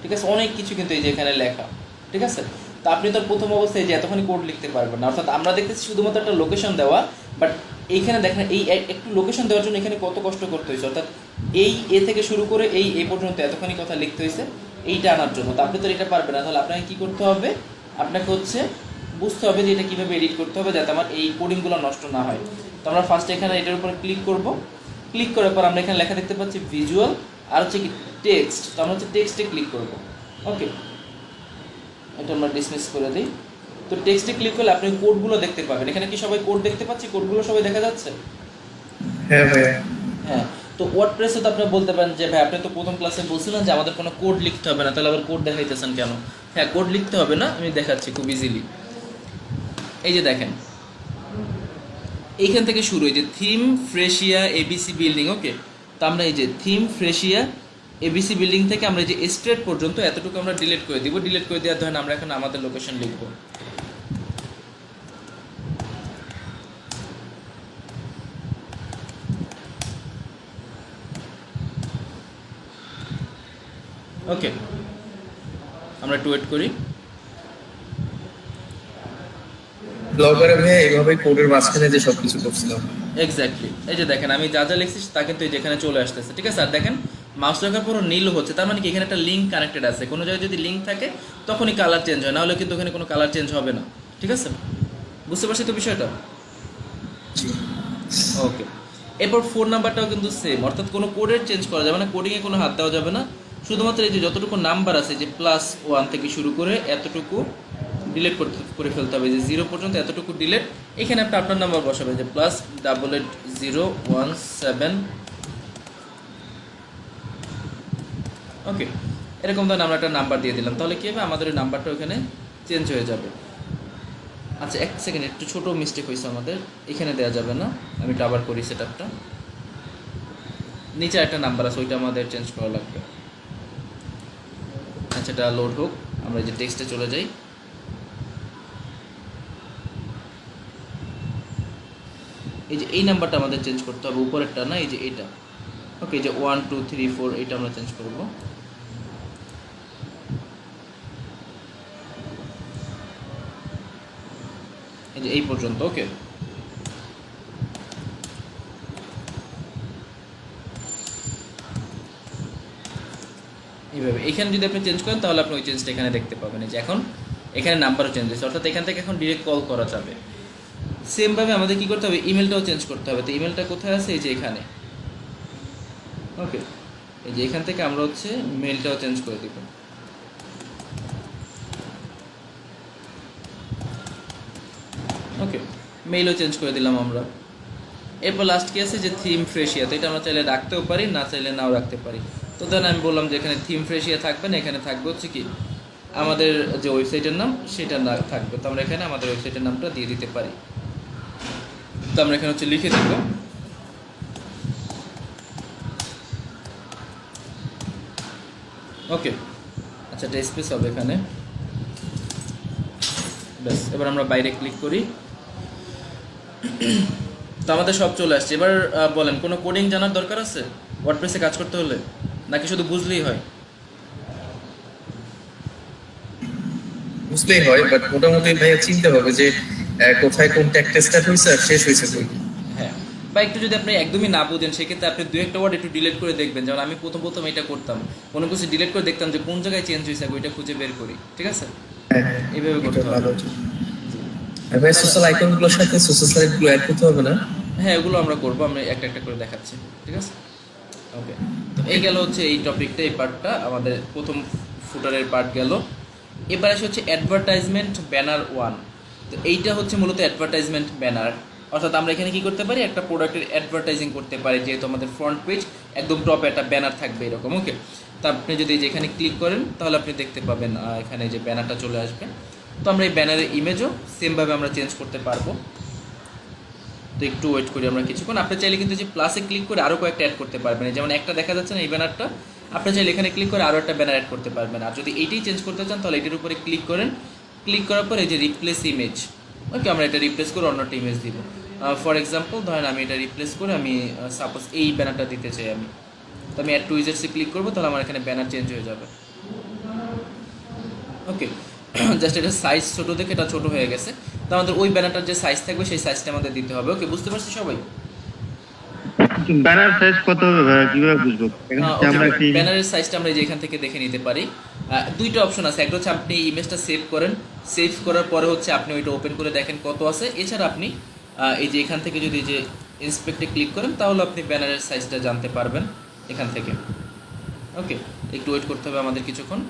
ঠিক আছে, অনেক কিছু কিন্তু এই যে এখানে লেখা, ঠিক আছে। তো আপনি তো প্রথম অবস্থায় যে এতখানি কোড লিখতে পারবেন না, অর্থাৎ আমরা দেখতেছি শুধুমাত্র একটা লোকেশন দেওয়া, বাট এইখানে দেখেন এই একটু লোকেশন দেওয়ার জন্য এখানে কত কষ্ট করতে হয়েছে, অর্থাৎ এই এ থেকে শুরু করে এই পর্যন্ত এতখানি কথা লিখতে হয়েছে এইটা আনার জন্য। তো আপনি তো এটা পারবেন না, তাহলে আপনাকে কী করতে হবে, আপনাকে হচ্ছে বুঝতে হবে যে এটা কীভাবে এডিট করতে হবে যাতে আমার এই কোডিংগুলো নষ্ট না হয়। তো আমরা ফার্স্ট এখানে এটার উপরে ক্লিক করব। ক্লিক করার পর আমরা এখানে লেখা দেখতে পাচ্ছি ভিজুয়াল, আর হচ্ছে কি টেক্সট। তো আমরা হচ্ছে টেক্সটে ক্লিক করব। ওকে, এটা আমরা ডিসমিস করে দিই। তো টেক্সটে ক্লিক করলে আপনি কোডগুলো দেখতে পাবেন। এখানে কি সবাই কোড দেখতে পাচ্ছি, কোডগুলো সবাই দেখা যাচ্ছে? হ্যাঁ ভাই, হ্যাঁ। তো ওয়ার্ডপ্রেসে তো আপনি বলতে পারেন যে ভাই আপনি তো প্রথম ক্লাসে বলছিলেন যে আমাদের কোনো কোড লিখতে হবে না, তাহলে আবার কোড দেখাইতেছেন কেন? হ্যাঁ, কোড লিখতে হবে না, আমি দেখাচ্ছি খুব ইজিলি। এই যে দেখেন এইখান থেকে শুরু, এই যে থিম ফ্রেশিয়া এবিসি বিল্ডিং। ওকে, তো আমরা এই যে থিম ফ্রেশিয়া এবিসি বিল্ডিং থেকে আমরা এই যে স্ট্রেট পর্যন্ত এতটুকু আমরা ডিলিট করে দিব। ডিলিট করে দেওয়ার ধরেন আমরা এখন আমাদের লোকেশন লিখবো। ওকে, আমরা একটু ওয়েট করি। ব্লগারে ভাই এইভাবে কোডের মাঝখানে যে সবকিছু করছিলাম। এক্স্যাক্টলি, এই যে দেখেন আমি যা যা লিখছি তা কিন্তু এই যেখানে চলে আসতেছে, ঠিক আছে। আর দেখেন মাউস রাখার পরও নীল হচ্ছে, তার মানে কি এখানে একটা লিঙ্ক কানেক্টেড আছে। কোনো জায়গায় যদি লিঙ্ক থাকে তখনই কালার চেঞ্জ হয়, নাহলে কিন্তু ওখানে কোনো কালার চেঞ্জ হবে না, ঠিক আছে, বুঝতে পারছি তো বিষয়টা? ওকে, এরপর ফোন নাম্বারটাও কিন্তু সেম, অর্থাৎ কোনো কোডের চেঞ্জ করা যাবে না, কোডিংয়ে কোনো হাত দেওয়া যাবে না, শুধুমাত্র এই যে যতটুকু নাম্বার আছে যে +1 থেকে শুরু করে এতটুকু ডিলিট করে ফেলতে হবে, যে 0 পর্যন্ত এতটুকু ডিলিট। এখানে আপনি আপনার নাম্বার বসাবেন যে +888017। ওকে, এরকম ধরনের আমরা একটা নাম্বার দিয়ে দিলাম, তাহলে কী হবে, আমাদের ওই নাম্বারটা ওখানে চেঞ্জ হয়ে যাবে। আচ্ছা, এক সেকেন্ড, একটু ছোটো মিস্টেক হয়েছে আমাদের, এখানে দেওয়া যাবে না, আমি এটা আবার করি সেট আপটা। নিচে একটা নাম্বার আছে, ওইটা আমাদের চেঞ্জ করা লাগবে। আচ্ছা, এটা লোড হোক, আমরা যে টেক্সটে চলে যাই। এই যে এই নাম্বারটা আমাদের চেঞ্জ করতে হবে, উপরেরটা না, এই যে এটা। ওকে, যে 1 2 3 4 এটা আমরা চেঞ্জ করব। এই যে এই পর্যন্ত। ওকে, এইভাবে এখানে যদি আপনি চেঞ্জ করেন তাহলে আপনি ওই চেঞ্জটা এখানে দেখতে পাবেন। এই যে এখন এখানে নাম্বারও চেঞ্জ হয়েছে, অর্থাৎ এখান থেকে এখন ডিরেক্ট কল করা যাবে। সেমভাবে আমাদের কী করতে হবে, ইমেলটাও চেঞ্জ করতে হবে। তো ইমেলটা কোথায় আছে, এই যে এখানে। ওকে, এই যে এখান থেকে আমরা হচ্ছে মেলটাও চেঞ্জ করে দেব। ওকে, মেইলও চেঞ্জ করে দিলাম আমরা। এরপর লাস্ট কি আছে, যে থিম ফ্রেশিয়া। তো এটা আমরা চাইলে রাখতেও পারি, না চাইলে নাও রাখতে পারি। তো ধরেন আমি বললাম যে এখানে থিম ফ্রেশিয়া থাকবে না, এখানে থাকবে হচ্ছে কি আমাদের যে ওয়েবসাইটের নাম সেটা না থাকবে। তো আমরা এখানে আমাদের ওয়েবসাইটের নামটা দিয়ে দিতে পারি। তো আমরা এখানে হচ্ছে লিখে দেব ওকে। আচ্ছা, এটা স্পেস হবে এখানে, ব্যাস। এবার আমরা বাইরে ক্লিক করি, তো আমাদের সব চলে আসছে। এবার বলেন, কোনো কোডিং জানার দরকার আছে ওয়ার্ডপ্রেসে কাজ করতে হলে, নাকি শুধু বুঝলেই হয়? বুঝলেই হয়, বাট মোটামুটি ভাইয়া চিনতে হবে যে কোথায় কোন ট্যাগটা স্টার্ট হয়েছে আর শেষ হয়েছে কই। হ্যাঁ, বা একটু যদি আপনি একদমই না বুঝেন সেক্ষেত্রে আপনি 2-1টা ওয়ার্ড একটু ডিলিট করে দেখবেন। যেমন আমি প্রথম এটা করতাম, কোনো কিছু ডিলিট করে দেখতাম যে কোন জায়গায় চেঞ্জ হয়েছে, ওইটা খুঁজে বের করি। ঠিক আছে, এইভাবে করতে হবে। আর ভাই সোশ্যাল আইকনগুলোর সাথে সোশ্যাল সাইটগুলো অ্যাড করতে হবে না? হ্যাঁ, ওগুলো আমরা করবো, আমরা একটা একটা করে দেখাচ্ছি। ঠিক আছে, ওকে। তো এই গেল হচ্ছে এই টপিকটা, এই পার্টটা আমাদের প্রথম ফুটারের পার্ট গেল। এবার আসে হচ্ছে অ্যাডভার্টাইজমেন্ট ব্যানার 1। তো এইটা হচ্ছে মূলত অ্যাডভার্টাইজমেন্ট ব্যানার, অর্থাৎ আমরা এখানে কি করতে পারি, একটা প্রোডাক্টের অ্যাডভার্টাইজিং করতে পারি, যেহেতু আমাদের ফ্রন্ট পেজ একদম টপে একটা ব্যানার থাকবে এরকম। ওকে, তো আপনি যদি যেখানে ক্লিক করেন তাহলে আপনি দেখতে পাবেন এখানে যে ব্যানারটা চলে আসবে। তো আমরা এই ব্যানারের ইমেজও সেমভাবে আমরা চেঞ্জ করতে পারবো। তো একটু ওয়েট করি আমরা কিছুক্ষণ। আপনি চাইলে কিন্তু যে প্লাসে ক্লিক করে আরও কয়েকটা অ্যাড করতে পারবেন, যেমন একটা দেখা যাচ্ছে না এই ব্যানারটা, আপনি চাইলে এখানে ক্লিক করে আরও একটা ব্যানার অ্যাড করতে পারবেন। আর যদি এইটাই চেঞ্জ করতে চান তাহলে এটার উপরে ক্লিক করেন, ক্লিক করার পরে এই যে রিপ্লেস ইমেজ। ওকে, আমরা এটা রিপ্লেস করে অন্য একটা ইমেজ দিব। ফর এক্সাম্পল ধরেন আমি এটা রিপ্লেস করে আমি সাপোজ এই ব্যানারটা দিতে চাই আমি, তো আমি অ্যাড টু উইজার্সে ক্লিক করবো, তাহলে আমার এখানে ব্যানার চেঞ্জ হয়ে যাবে। ওকে, জাস্ট এটা সাইজ ছোটো দেখে এটা ছোটো হয়ে গেছে, তো আমাদের ওই ব্যানারটার যে সাইজ থাকবে সেই সাইজটা আমাদের দিতে হবে। ওকে, বুঝতে পারছি সবাই? ব্যানার সাইজ কত হবে ভাইয়া, কিভাবে বুঝবো? আমরা কি ব্যানারের সাইজটা আমরা এই যে এখান থেকে দেখে নিতে পারি। দুইটা অপশন আছে, একটা হচ্ছে আপনি ইমেজটা সেভ করেন, সেভ করার পরে হচ্ছে আপনি ওইটা ওপেন করে দেখেন কত আছে। এছাড়া আপনি এই যে এখান থেকে যদি যে ইন্সপেক্টে ক্লিক করেন তাহলে আপনি ব্যানারের সাইজটা জানতে পারবেন এখান থেকে। ওকে, একটু ওয়েট করতে হবে আমাদের কিছুক্ষণ।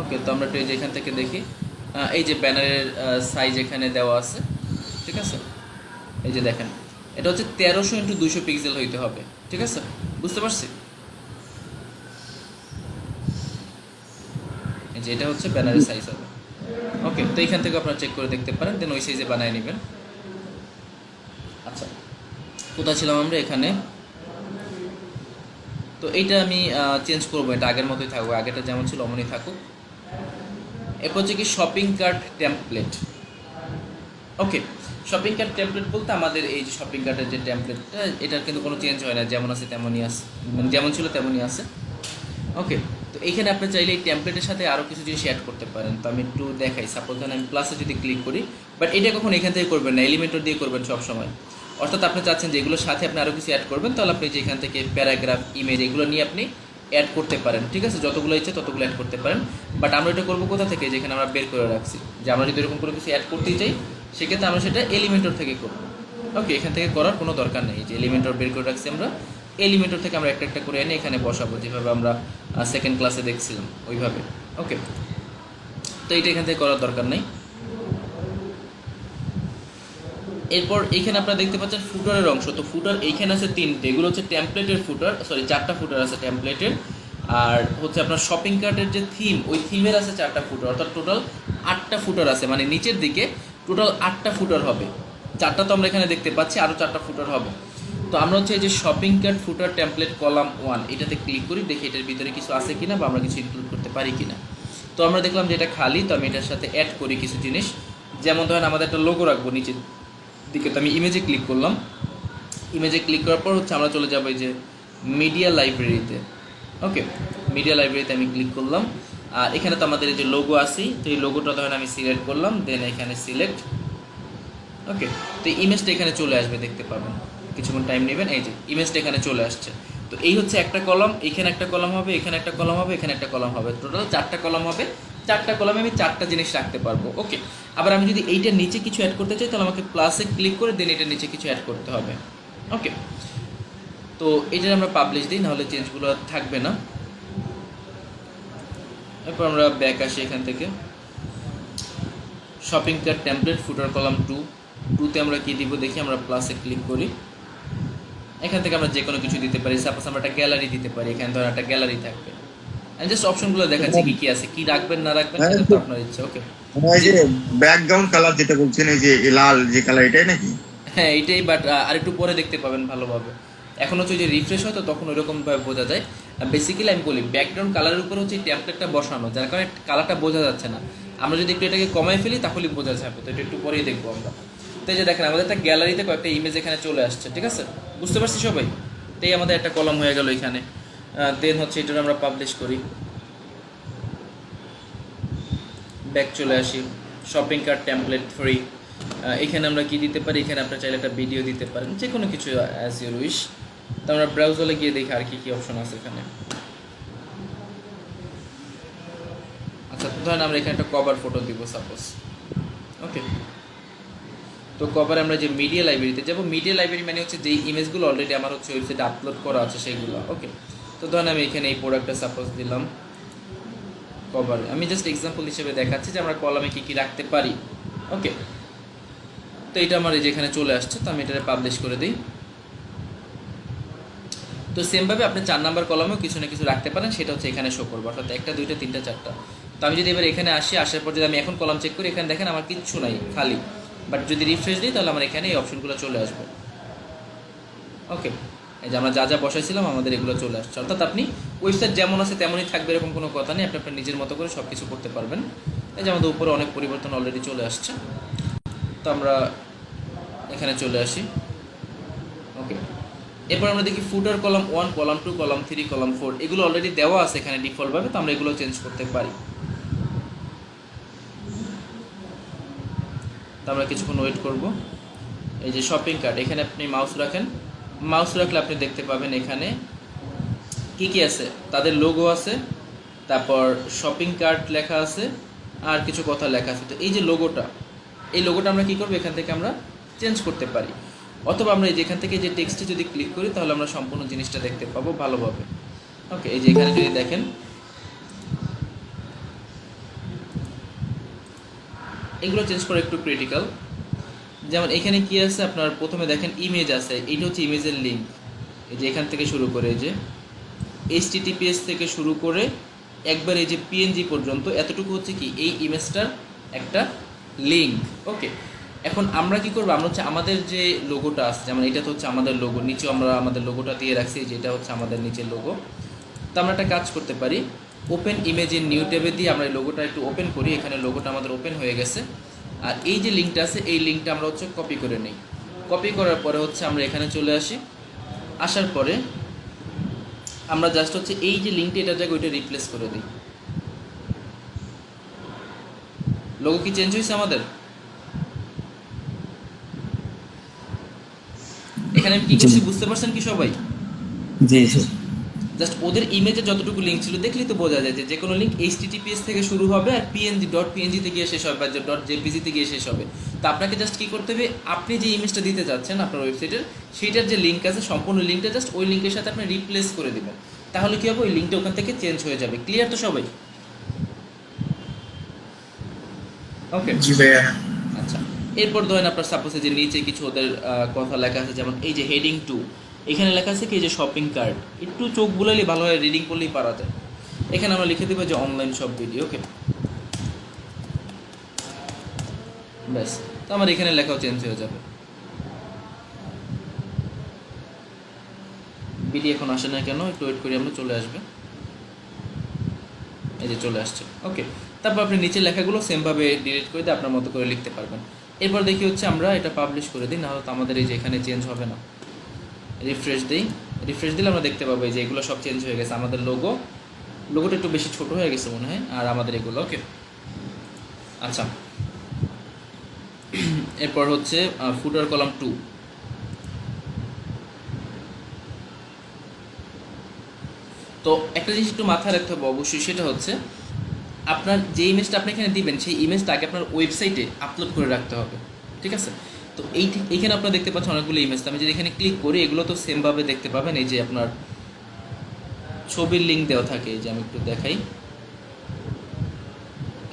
ওকে, তো আমরা একটু এই যে এখান থেকে দেখি, এই যে ব্যানারের সাইজ এখানে দেওয়া আছে। ঠিক আছে, এই যে দেখেন এটা হচ্ছে 1300x200 পিক্সেল হইতে হবে। ঠিক আছে, বুঝতে পারছি? এই যে এটা হচ্ছে ব্যানারের সাইজ হবে। ওকে, তো এইখান থেকে আপনারা চেক করে দেখতে পারেন, দেন ওই সাইজে বানিয়ে নেবেন। আচ্ছা, কোথায় ছিলাম আমরা? এখানে। তো এইটা আমি চেঞ্জ করবো, এটা আগের মতোই থাকবে, আগেটা যেমন ছিল অমনই থাকুক। এরপর হচ্ছে কি শপিং কার্ট টেমপ্লেট। ওকে, শপিং কার্ট টেমপ্লেট বলতে আমাদের এই যে শপিং কার্টের যে টেমপ্লেটটা, এটার কিন্তু কোনো চেঞ্জ হয় না, যেমন আছে তেমনই আছে, মানে যেমন ছিল তেমনই আছে। ওকে, তো এইখানে আপনি চাইলে এই টেমপ্লেটের সাথে আরও কিছু জিনিস অ্যাড করতে পারেন। তো আমি একটু দেখাই, সাপোজ ধরেন আমি প্লাসে যদি ক্লিক করি, বাট এটা কখন এখান থেকে করবেন না, এলিমেন্টর দিয়ে করবেন সবসময়। অর্থাৎ আপনি চাচ্ছেন যে এগুলোর সাথে আপনি আরও কিছু অ্যাড করবেন, তাহলে আপনি যে এখান থেকে প্যারাগ্রাফ, ইমেজ এগুলো নিয়ে আপনি অ্যাড করতে পারেন, ঠিক আছে, যতগুলো ইচ্ছে ততগুলো অ্যাড করতে পারেন। বাট আমরা এটা করবো কোথা থেকে, যেখানে আমরা বের করে রাখছি, যে আমরা যদি এরকম কোনো কিছু অ্যাড করতেই চাই সেক্ষেত্রে আমরা সেটা এলিমেন্টর থেকে করবো। ওকে, এখান থেকে করার কোনো দরকার নেই, যে এলিমেন্টর বের করে রাখছি আমরা, এলিমেন্টর থেকে আমরা একটা একটা করে এনে এখানে বসাবো, যেভাবে আমরা সেকেন্ড ক্লাসে দেখছিলাম ওইভাবে। ওকে, তো এটা এখান থেকে করার দরকার নেই। এরপর এইখানে আপনারা দেখতে পাচ্ছেন ফুটারের অংশ। তো ফুটার এইখানে আছে তিনটে, এগুলো হচ্ছে টেমপ্লেটের ফুটার, সরি 4টা ফুটার আছে টেমপ্লেটের। আর হচ্ছে আপনার শপিং কার্টের যে থিম, ওই থিমের আছে 4টা ফুটার, অর্থাৎ টোটাল 8টা ফুটার আছে, মানে নিচের দিকে টোটাল 8টা ফুটার হবে। 4টা তো আমরা এখানে দেখতে পাচ্ছি, আরও 4টা ফুটার হবে। তো আমরা হচ্ছে এই যে শপিং কার্ট ফুটার টেমপ্লেট কলাম 1 এটাতে ক্লিক করি, দেখি এটার ভিতরে কিছু আছে কিনা বা আমরা কিছু ইনক্লুড করতে পারি কিনা। তো আমরা দেখলাম যে এটা খালি, তো আমি এটার সাথে অ্যাড করি কিছু জিনিস, যেমন ধরেন আমাদের একটা লোগো রাখবো নিচের দিকে। তো আমি ইমেজে ক্লিক করলাম, ইমেজে ক্লিক করার পর হচ্ছে আমরা চলে যাবো এই যে মিডিয়া লাইব্রেরিতে। ওকে, মিডিয়া লাইব্রেরিতে আমি ক্লিক করলাম, আর এখানে তো আমাদের এই যে লোগো আছে, তো এই লোগোটা ধরেন আমি সিলেক্ট করলাম, দেন এখানে সিলেক্ট। ওকে, তো ইমেজটা এখানে চলে আসবে, দেখতে পাবেন, কিছুক্ষণ টাইম নেবেন, এই যে ইমেজটা এখানে চলে আসছে। তো এই হচ্ছে একটা কলাম, এখানে একটা কলাম হবে, এখানে একটা কলাম হবে, এখানে একটা কলাম হবে, টোটাল 4টা কলাম হবে। 4টা কলামে আমি 4টা জিনিস রাখতে পারবো। ওকে, আবার আমি যদি এইটার নিচে কিছু অ্যাড করতে চাই তাহলে আমাকে প্লাসে ক্লিক করে দেন এটার নিচে কিছু অ্যাড করতে হবে। ওকে, তো এটার আমরা পাবলিশ দিই, নাহলে চেঞ্জগুলো থাকবে না। এরপর আমরা ব্যাক আসি, এখান থেকে শপিং কার্ট টেমপ্লেট ফুটার কলাম 2তে আমরা কি দিব দেখি, আমরা প্লাসে ক্লিক করি, এখান থেকে আমরা যে কোনো কিছু দিতে পারি। সাপোজ আমরা একটা গ্যালারি দিতে পারি, এখানে ধর একটা গ্যালারি থাকবে। আমি জাস্ট অপশনগুলো দেখাচ্ছি কি কি আছে, কি রাখবেন না রাখবেন সেটা তো আপনার ইচ্ছা। ওকে, এই যে ব্যাকগ্রাউন্ড কালার যেটা বলছেন, এই যে লাল যে কালার, এটাই নাকি? হ্যাঁ এইটাই, বাট আর একটু পরে দেখতে পাবেন ভালোভাবে। এখন হচ্ছে যে রিফ্রেশ হয় তো তখন ওইরকমভাবে বোঝা যায়। বেসিক্যালি আমি বলি ব্যাকগ্রাউন্ড কালারের উপর হচ্ছে টেমপ্লেটটা বসানো, যার কারণে কালারটা বোঝা যাচ্ছে না। আমরা যদি একটু এটাকে কমাই ফেলি তাহলে বোঝা যাবে, তো এটা একটু পরেই দেখবো আমরা। তো এই যে দেখেন আমাদের একটা গ্যালারিতে কয়েকটা ইমেজ এখানে চলে আসছে, ঠিক আছে, বুঝতে পারছি সবাই? তো এই আমাদের একটা কলাম হয়ে গেল এখানে। দেন হচ্ছে এটা আমরা পাবলিশ করি, ব্যাক চলে আসি, শপিং কার্ট টেমপ্লেট ফ্রি। এখানে আমরা কি দিতে পারি, এখানে আপনার চাইলে একটা ভিডিও দিতে পারেন, যে কোনো কিছু অ্যাজ ইউর উইশ। তো আমরা ব্রাউজারে গিয়ে দেখি আর কি কি অপশন আছে এখানে। আচ্ছা, তো ধরেন আমরা এখানে একটা কভার ফটো দিব সাপোজ। ওকে, তো কভারে আমরা যে মিডিয়া লাইব্রেরিতে যাবো, মিডিয়া লাইব্রেরি মানে হচ্ছে যেই ইমেজগুলো অলরেডি আমার হচ্ছে ওয়েবসাইটে আপলোড করা আছে সেইগুলো। ওকে, তো ধরেন আমি এখানে এই প্রোডাক্টটা সাপোজ দিলাম কভারে, আমি জাস্ট এক্সাম্পল হিসেবে দেখাচ্ছি যে আমরা কলামে কী কী রাখতে পারি। ওকে, তো এটা আমার এই যেখানে চলে আসছে, তো আমি এটা পাবলিশ করে দিই। তো সেমভাবে আপনি 4 নাম্বার কলামেও কিছু না কিছু রাখতে পারেন, সেটা হচ্ছে এখানে শো করবো, অর্থাৎ 1টা 2টা 3টা 4টা। তো আমি যদি এবার এখানে আসি, আসার পর যদি আমি এখন কলাম চেক করি, এখানে দেখেন আমার কিচ্ছু নাই, খালি। বাট যদি রিফ্রেশ দিই তাহলে আমার এখানে এই অপশনগুলো চলে আসবে। ওকে, এই যে আমরা যা যা বসাইছিলাম আমাদের এগুলো চলে আসছে। অর্থাৎ আপনি ওয়েবসাইট যেমন আছে তেমনই থাকবে এরকম কোনো কথা নেই, আপনি আপনার নিজের মতো করে সব কিছু করতে পারবেন। এই যে আমাদের উপরে অনেক পরিবর্তন অলরেডি চলে আসছে। তো আমরা এখানে চলে আসি। ওকে, এরপর আমরা দেখি ফুটার কলাম 1, কলাম 2, কলাম 3, কলাম 4 এগুলো অলরেডি দেওয়া আছে এখানে ডিফল্টভাবে, তো আমরা এগুলো চেঞ্জ করতে পারি। তো আমরা কিছুক্ষণ ওয়েট করব। এই যে শপিং কার্ট, এখানে আপনি মাউস রাখেন, মাউস রাখলে আপনি দেখতে পাবেন এখানে কি কি আছে, তাদের লোগো আছে, তারপর শপিং কার্ট লেখা আছে, আর কিছু কথা লেখা আছে। তো এই যে লোগোটা, এই লোগোটা আমরা কী করবো, এখান থেকে আমরা চেঞ্জ করতে পারি, অথবা আমরা এই যে এখান থেকে যে টেক্সটে যদি ক্লিক করি তাহলে আমরা সম্পূর্ণ জিনিসটা দেখতে পাবো ভালোভাবে। ওকে, এই যে এখানে যদি দেখেন এগুলো চেঞ্জ করা একটু ক্রিটিক্যাল। যেমন এখানে কি আছে, আপনার প্রথমে দেখেন ইমেজ আছে, এইটা হচ্ছে ইমেজের লিঙ্ক। এই যে এখান থেকে শুরু করে এই যে HTTPS থেকে শুরু করে একবার এই যে PNG পর্যন্ত এতটুকু হচ্ছে কি এই ইমেজটার একটা লিঙ্ক। ওকে, এখন আমরা কি করবো, আমরা হচ্ছে আমাদের যে লোগোটা আছে, যেমন এটা তো হচ্ছে আমাদের লোগো, নিচেও আমরা আমাদের লোগোটা দিয়ে রাখছি, যে এটা হচ্ছে আমাদের নিচের লোগো। তো আমরা একটা কাজ করতে পারি, ওপেন ইমেজ ইন নিউ ট্যাবে দিয়ে আমরা এই লোগোটা একটু ওপেন করি। এখানে লোগোটা আমাদের ওপেন হয়ে গেছে, আর এই যে লিঙ্কটা আছে এই লিঙ্কটা আমরা হচ্ছে কপি করে নিই। কপি করার পরে হচ্ছে আমরা এখানে চলে আসি, আসার পরে আমরা জাস্ট হচ্ছে এই যে লিঙ্কটা এটার জায়গায় ওইটা রিপ্লেস করে দিই। লোগো কি চেঞ্জ হয়েছে আমাদের? এখানে কি করছি বুঝতে পারছেন কি সবাই? জি, জাস্ট ওদের ইমেজে যতটুকু লিঙ্ক ছিল দেখলেই তো বোঝা যায় যে কোনো লিঙ্ক HTTPS থেকে শুরু হবে আর PNG তে গিয়ে শেষ হবে বা .jpg তে গিয়ে শেষ হবে। তো আপনাকে জাস্ট কী করতে হবে, আপনি যে ইমেজটা দিতে চাচ্ছেন আপনার ওয়েবসাইটের সেইটার যে লিঙ্ক আছে সম্পূর্ণ লিঙ্কটা জাস্ট ওই লিঙ্কের সাথে আপনি রিপ্লেস করে দেবেন, তাহলে কী হবে ওই লিঙ্কটা ওখান থেকে চেঞ্জ হয়ে যাবে। ক্লিয়ার তো সবাই? ওকে জি ভাইয়া। আচ্ছা, এরপর ধরেন আপনার সাপোজ যে নিচে কিছু ওদের কথা লেখা আছে, যেমন এই যে হেডিং 2 এখানে লেখা আছে কি যে শপিং কার্ট, একটু চোখ বুলালেই ভালোভাবে রিডিং করলেই পারা যায়। এখানে আমরা লিখে দেবো যে অনলাইন শপ ভিডিও। ওকে, ব্যাস, তো আমার এখানে লেখাও চেঞ্জ হয়ে যাবে। বিডি এখন আসে না কেন, একটু ওয়েট করি, আমরা চলে আসবে। এই যে চলে আসছে। ওকে, তারপর আপনি নিচের লেখাগুলো সেমভাবে ডিলিট করে দিয়ে আপনার মতো করে লিখতে পারবেন। এরপর দেখি হচ্ছে আমরা এটা পাবলিশ করে দিই, নাহলে তো আমাদের এই যে এখানে চেঞ্জ হবে না। রিফ্রেশ দিই, রিফ্রেশ দিলে আমরা দেখতে পাবো যে এগুলো সব চেঞ্জ হয়ে গেছে। আমাদের লোগোটা একটু বেশি ছোট হয়ে গেছে মনে হয়, আর আমাদের এগুলো। ওকে, আচ্ছা, এরপর হচ্ছে ফুটার কলাম 2। তো একটা জিনিস একটু মাথায় রাখতে হবে অবশ্যই, সেটা হচ্ছে আপনার যে ইমেজটা আপনি এখানে দিবেন সেই ইমেজটা আগে আপনার ওয়েবসাইটে আপলোড করে রাখতে হবে, ঠিক আছে? তো এইখানে আপনারা দেখতে পাচ্ছেন অনেকগুলো ইমেজ। আমি যদি এখানে ক্লিক করি এগুলো তো সেমভাবে দেখতে পাবেন। এই যে আপনার ছবির লিঙ্ক দেওয়া থাকে, এই যে আমি একটু দেখাই,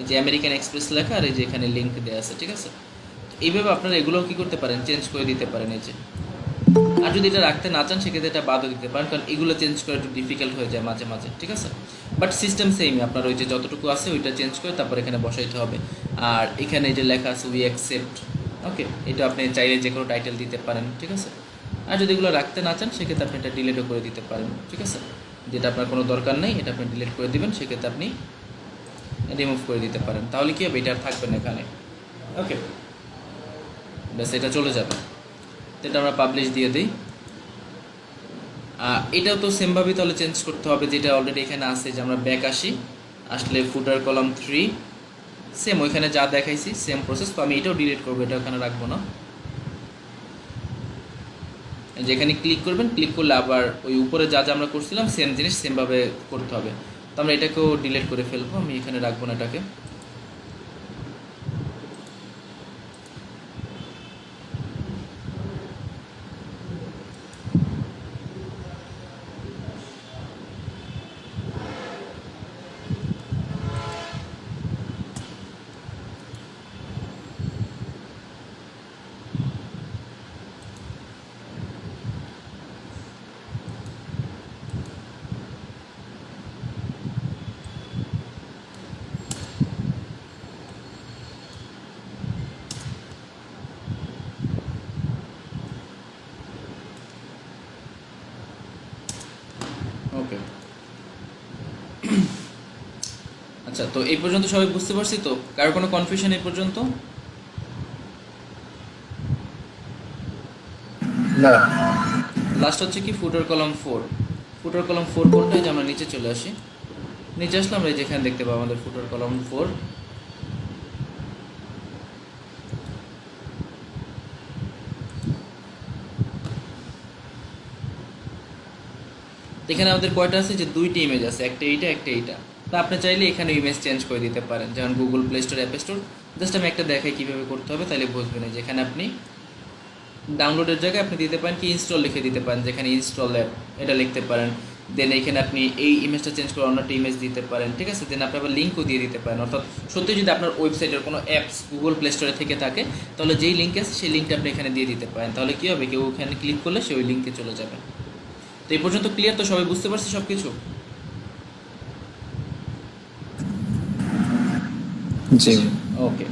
এই যে আমেরিকান এক্সপ্রেস লেখা আর এই যে এখানে লিঙ্ক দেওয়া আছে, ঠিক আছে? এইভাবে আপনারা এগুলোও কী করতে পারেন, চেঞ্জ করে দিতে পারেন এই যে। আর যদি এটা রাখতে না চান সেক্ষেত্রে এটা বাদও দিতে পারেন, কারণ এগুলো চেঞ্জ করা একটু ডিফিকাল্ট হয়ে যায় মাঝে মাঝে, ঠিক আছে? বাট সিস্টেম সেমই, আপনার ওই যে যতটুকু আছে ওইটা চেঞ্জ করে তারপর এখানে বসাইতে হবে। আর এখানে যে লেখা আছে উই অ্যাকসেপ্ট, ওকে, এটা আপনি চাইলে যে কোনো টাইটেল দিতে পারেন, ঠিক আছে? আর যদি এগুলো রাখতে না চান সেক্ষেত্রে আপনি এটা ডিলিটও করে দিতে পারেন, ঠিক আছে? যেটা আপনার কোনো দরকার নেই এটা আপনি ডিলিট করে দিবেন, সেক্ষেত্রে আপনি রিমুভ করে দিতে পারেন। তাহলে কি হবে, এটা আর থাকবে না এখানে। ওকে, ব্যাস, এটা চলে যাবে। তো এটা আমরা পাবলিশ দিয়ে দিই। এটাও তো সেমভাবেই তাহলে চেঞ্জ করতে হবে, যেটা অলরেডি এখানে আছে। যে আমরা ব্যাক আসলে ফুটার কলাম 3 সেম ওইখানে যা দেখাইছি সেম প্রসেস। তো আমি এটাও ডিলিট করবো, এটা ওখানে রাখবো না। যেখানে ক্লিক করবেন, ক্লিক করলে আবার ওই উপরে যা যা আমরা করছিলাম সেম জিনিস সেমভাবে করতে হবে। তো আমরা এটাকেও ডিলিট করে ফেলবো, আমি এখানে রাখবো না এটাকে। ওকে, আচ্ছা, তো এই পর্যন্ত সবাই বুঝতে পারছি তো? কারো কোনো কনফিউশন এই পর্যন্ত? না, লাস্ট হচ্ছে কি ফুটার কলাম 4। ফুটার কলাম 4 কোনটা, যে আমরা নিচে চলে আসি। নিচে আসলে আমরা যেখানে দেখতে পাবো আমাদের ফুটার কলাম 4। এখানে আমাদের কয়টা আছে, যে 2টি ইমেজ আছে, একটা এইটা একটা এইটা। তো আপনি চাইলে এখানে ইমেজ চেঞ্জ করে দিতে পারেন, যেমন Google play store, app store. Just আমি একটা দেখাই কীভাবে করতে হবে, তাহলে বুঝবেন। যেখানে আপনি ডাউনলোডের জায়গায় আপনি দিতে পারেন কি ইনস্টল লিখে দিতে পারেন, যেখানে ইনস্টল অ্যাপ এটা লিখতে পারেন। দেন এখানে আপনি এই ইমেজটা চেঞ্জ করে অন্য একটা ইমেজ দিতে পারেন, ঠিক আছে? দেন আপনি আবার লিঙ্কও দিয়ে দিতে পারেন। অর্থাৎ সত্যি যদি আপনার ওয়েবসাইটের কোনো অ্যাপস গুগল প্লে স্টোরে থেকে থাকে তাহলে যেই লিঙ্ক আছে সেই লিঙ্কটা আপনি এখানে দিয়ে দিতে পারেন। তাহলে কী হবে, কেউ ওখানে ক্লিক করলে সে ওই লিঙ্কে চলে যাবে। তো এই পর্যন্ত ক্লিয়ার তো? সবাই বুঝতে পারছি সব কিছু? জি। ওকে,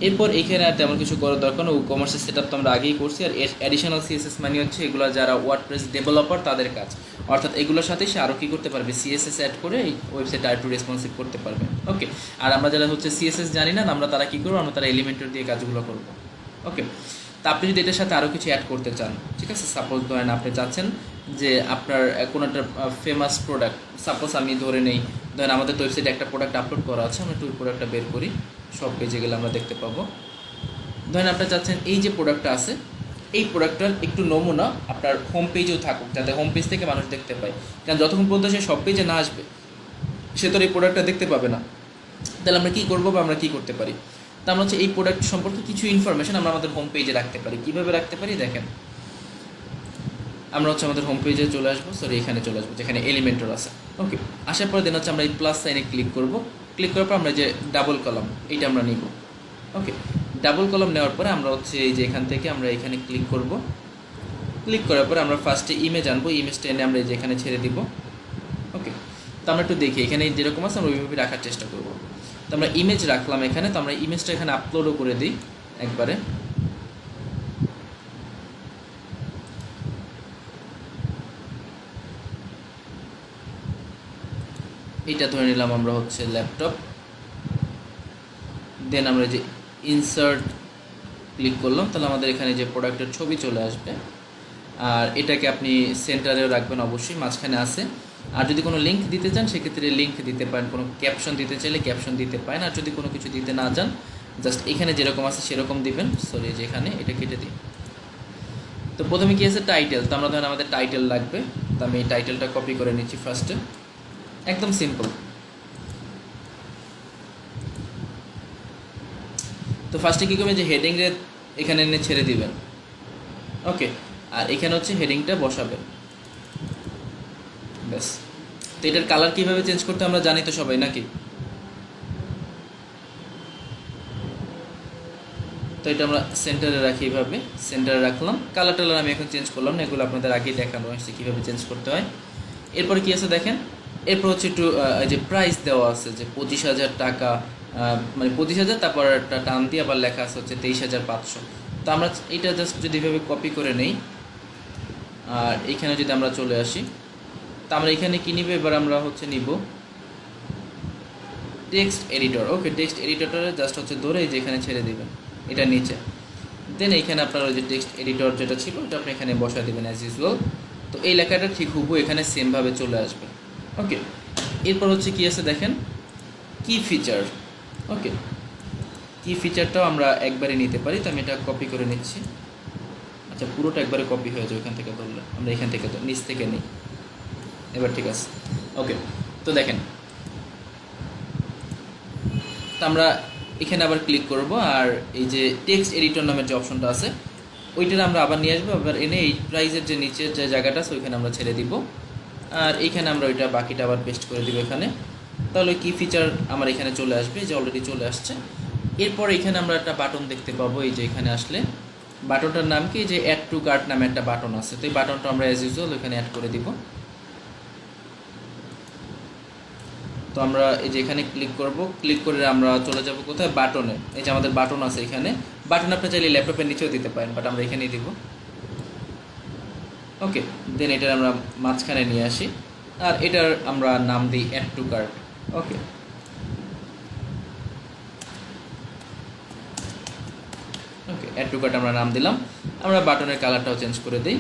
এরপর এখানে আর তেমন কিছু করার দরকার নেই। কমার্সের সেট আপ তো আমরা আগেই করছি। আর অ্যাডিশনাল সিএসএস মানে হচ্ছে এগুলো যারা ওয়ার্ডপ্রেস ডেভেলপার তাদের কাজ। অর্থাৎ এগুলোর সাথে সে আরও কী করতে পারবে, সিএসএস অ্যাড করে এই ওয়েবসাইট আর একটু রেসপন্সিভ করতে পারবে। ওকে, আর আমরা যারা হচ্ছে সিএসএস জানি না, আমরা তারা কী করবো, আমরা তারা এলিমেন্টর দিয়ে কাজগুলো করবো। ওকে, তা আপনি যদি এটার সাথে আরও কিছু অ্যাড করতে চান, ঠিক আছে? সাপোজ ধরেন আপনি চাচ্ছেন যে আপনার কোনো একটা ফেমাস প্রোডাক্ট, সাপোজ আমি ধরে নেই, ধরেন আমাদের ওয়েবসাইটে একটা প্রোডাক্ট আপলোড করা আছে, আমরা একটু ওই প্রোডাক্টটা বের করি, সব পেজে গেলে আমরা দেখতে পাবো। ধরেন আপনি চাচ্ছেন এই যে প্রোডাক্টটা আছে এই প্রোডাক্টটার একটু নমুনা আপনার হোম পেজেও থাকুক, যাতে হোম পেজ থেকে মানুষ দেখতে পায়। কারণ যতক্ষণ পর্যন্ত সে সব পেজে না আসবে সে তো এই প্রোডাক্টটা দেখতে পাবে না। তাহলে আমরা কী করবো বা আমরা কী করতে পারি, তা আমরা হচ্ছে এই প্রোডাক্ট সম্পর্কে কিছু ইনফরমেশন আমরা আমাদের হোম পেজে রাখতে পারি। কীভাবে রাখতে পারি দেখেন, আমরা হচ্ছে আমাদের হোম পেজে চলে আসবো, সরি এখানে চলে আসবো যেখানে এলিমেন্টর আছে। ওকে, আসার পরে দেন হচ্ছে আমরা এই প্লাস সাইনে ক্লিক করব। ক্লিক করার পর আমরা যে ডাবল কলাম এইটা আমরা নিব। ওকে, ডাবল কলাম নেওয়ার পরে আমরা হচ্ছে এই যে এখান থেকে আমরা এখানে ক্লিক করব। ক্লিক করার পরে আমরা ফার্স্টে ইমেজ আনবো, ইমেজটা এনে আমরা এই যে এখানে ছেড়ে দিব। ওকে, তো আমরা একটু দেখি এখানে যেরকম আছে আমরা ওইভাবে রাখার চেষ্টা করব। তো আমরা ইমেজ রাখলাম এখানে, তো আমরা ইমেজটা এখানে আপলোডও করে দিই একবারে। এইটা ধরে নিলাম আমরা হচ্ছে ল্যাপটপ। দেন আমরা যে ইনসার্ট ক্লিক করলাম, তাহলে আমাদের এখানে যে প্রোডাক্টের ছবি চলে আসবে। আর এটাকে আপনি সেন্টারেও রাখবেন অবশ্যই, মাঝখানে আছে। আর যদি কোনো লিঙ্ক দিতে চান সেক্ষেত্রে লিঙ্ক দিতে পারেন, কোনো ক্যাপশন দিতে চাইলে ক্যাপশন দিতে পারেন। আর যদি কোনো কিছু দিতে না চান জাস্ট এখানে যেরকম আছে সেরকম দিবেন। সরি যেখানে এটা কেটে দিই। তো প্রথমে কি আছে টাইটেল, তো আমরা ধরেন আমাদের টাইটেল লাগবে, তো আমি এই টাইটেলটা কপি করে নিচ্ছি ফার্স্টে, একদম সিম্পল। তো ফার্স্টে কী করবেন যে হেডিংয়ে এখানে এনে ছেড়ে দিবেন। ওকে, আর এখানে হচ্ছে হেডিংটা বসাবেন, ব্যাস। তো এটার কালার কীভাবে চেঞ্জ করতে আমরা জানি তো সবাই নাকি? তো এটা আমরা সেন্টারে রাখি, এইভাবে সেন্টারে রাখলাম। কালার টালার আমি এখন চেঞ্জ করলাম না, এগুলো আপনাদের আগেই দেখানো হয়েছে কীভাবে চেঞ্জ করতে হয়। এরপরে কী আছে দেখেন, এরপর হচ্ছে একটু যে প্রাইস দেওয়া আছে যে 25,000 টাকা, মানে 25,000, তারপর একটা টান দিয়ে আবার লেখা আছে হচ্ছে 23,500। তো আমরা এটা জাস্ট যদি এভাবে কপি করে নেই, আর এইখানে যদি আমরা চলে আসি, তো আমরা এখানে কী নিব, এবার আমরা হচ্ছে নিব টেক্সট এডিটর। ওকে, টেক্সট এডিটরে জাস্ট হচ্ছে ধরে এই যে এখানে ছেড়ে দেবেন এটা নিচে। দেন এইখানে আপনার ওই যে টেক্সট এডিটর যেটা ছিল ওটা আপনি এখানে বসায় দেবেন অ্যাজ ইউজুয়াল। তো এই লেখাটা ঠিক হুবহু এখানে সেমভাবে চলে আসবে। ওকে, এরপর হচ্ছে কী আছে দেখেন, কি ফিচার। ওকে, কি ফিচারটাও আমরা একবারে নিতে পারি। তো আমি এটা কপি করে নিচ্ছি। আচ্ছা, পুরোটা একবারে কপি হয়ে যায় ওইখান থেকে ধরলে, আমরা এখান থেকে তো নিচ থেকে নিই। এবার ঠিক আছে। ওকে, তো দেখেন, তো আমরা এখানে আবার ক্লিক করব, আর এই যে টেক্সট এডিটর নামের যে অপশনটা আছে ওইটা আমরা আবার নিয়ে আসবো। আবার এনে এই প্রাইজের যে নিচের যে জায়গাটা আছে ওইখানে আমরা ছেড়ে দিব, আর এইখানে আমরা ওইটা বাকিটা আবার পেস্ট করে দিব এখানে। তাহলে কি ফিচার আমার এখানে চলে আসবে, যে অলরেডি চলে আসছে। এরপর এখানে আমরা একটা বাটন দেখতে পাবো, এই যে এখানে আসলে বাটনটার নাম কি, যে অ্যাড টু কার্ট নামে একটা বাটন আছে। তো এই বাটনটা আমরা অ্যাজ ইউজুয়াল ওইখানে অ্যাড করে দিব। তো আমরা এই যে এখানে ক্লিক করব, ক্লিক করে আমরা চলে যাব কোথায়, বাটনে। এই যে আমাদের বাটন আছে এখানে, বাটন আপনি চাইলে ল্যাপটপের নিচেও দিতে পারেন, বাট আমরা এখানেই দিব। ওকে, দেন এটার আমরা মাঝখানে নিয়ে আসি, আর এটার আমরা নাম দিই add to cart. Okay, okay, add to cart আমরা নাম দিলাম। আমরা বাটনের কালারটাও চেঞ্জ করে দিই।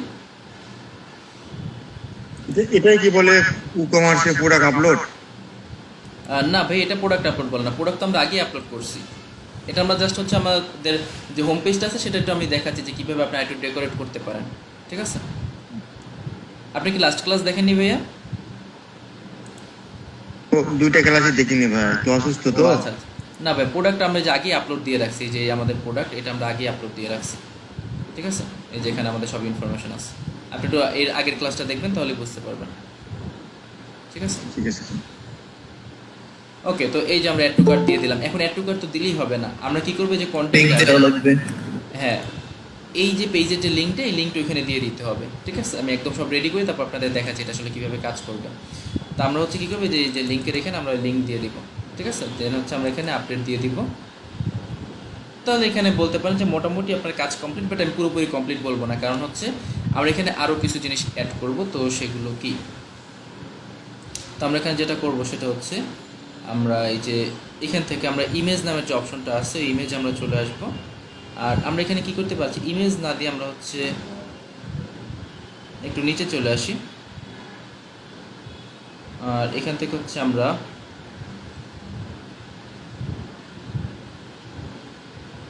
এটাই কি বলে ই-কমার্সে প্রোডাক্ট আপলোড? না ভাই, এটা প্রোডাক্ট আপলোড বলে না, প্রোডাক্ট তো আমরা আগেই আপলোড করছি। এটা আমরা জাস্ট হচ্ছে আমাদের যে হোম পেজটা আছে সেটা একটু আমি দেখাচ্ছি যে কীভাবে আপনি একটু ডেকোরেট করতে পারেন। ঠিক আছে, আপনি কি লাস্ট ক্লাস দেখেননি ভাইয়া? ও, দুইটা ক্লাসে দেখিনি ভাই, তো অসুস্থ তো। আচ্ছা আচ্ছা, না ভাই, প্রোডাক্ট আমরা যে আগে আপলোড দিয়ে রাখছি, যে আমাদের প্রোডাক্ট এটা আমরা আগে আপলোড দিয়ে রাখছি। ঠিক আছে, এই যে এখানে আমাদের সব ইনফরমেশন আছে। আপনি একটু এর আগের ক্লাসটা দেখবেন, তাহলে বুঝতে পারবেন। ঠিক আছে, ঠিক আছে। ওকে। তো এই যে আমরা অ্যাড টু কার্ট দিয়ে দিলাম। এখন অ্যাড টু কার্ট তো দিলেই হবে না, আমরা কি করবো, যে কন্টেন্ট, হ্যাঁ, এই যে পেজের যে লিঙ্কটা, এই লিঙ্কটা ওইখানে দিয়ে দিতে হবে। ঠিক আছে, আমি একদম সব রেডি করি, তারপর আপনাদের দেখাচ্ছি এটা আসলে কীভাবে কাজ করবে। তো আমরা হচ্ছে কী করবো, যে লিঙ্কের এখানে আমরা লিঙ্ক দিয়ে দিব। ঠিক আছে, দেন হচ্ছে আমরা এখানে আপডেট দিয়ে দিব। তাহলে এখানে বলতে পারেন যে মোটামুটি আপনার কাজ কমপ্লিট, বাট আমি পুরোপুরি কমপ্লিট বলবো না, কারণ হচ্ছে আমরা এখানে আরও কিছু জিনিস অ্যাড করব। তো সেগুলো কি, তো আমরা এখানে যেটা করব সেটা হচ্ছে আমরা এই যে এখান থেকে আমরা ইমেজ নামের যে অপশনটা আছে ইমেজ আমরা চলে আসব। আর আমরা এখানে কি করতে পারছি, ইমেজ না দিয়ে আমরা হচ্ছে একটু নিচে চলে আসি, আর এখান থেকে হচ্ছে আমরা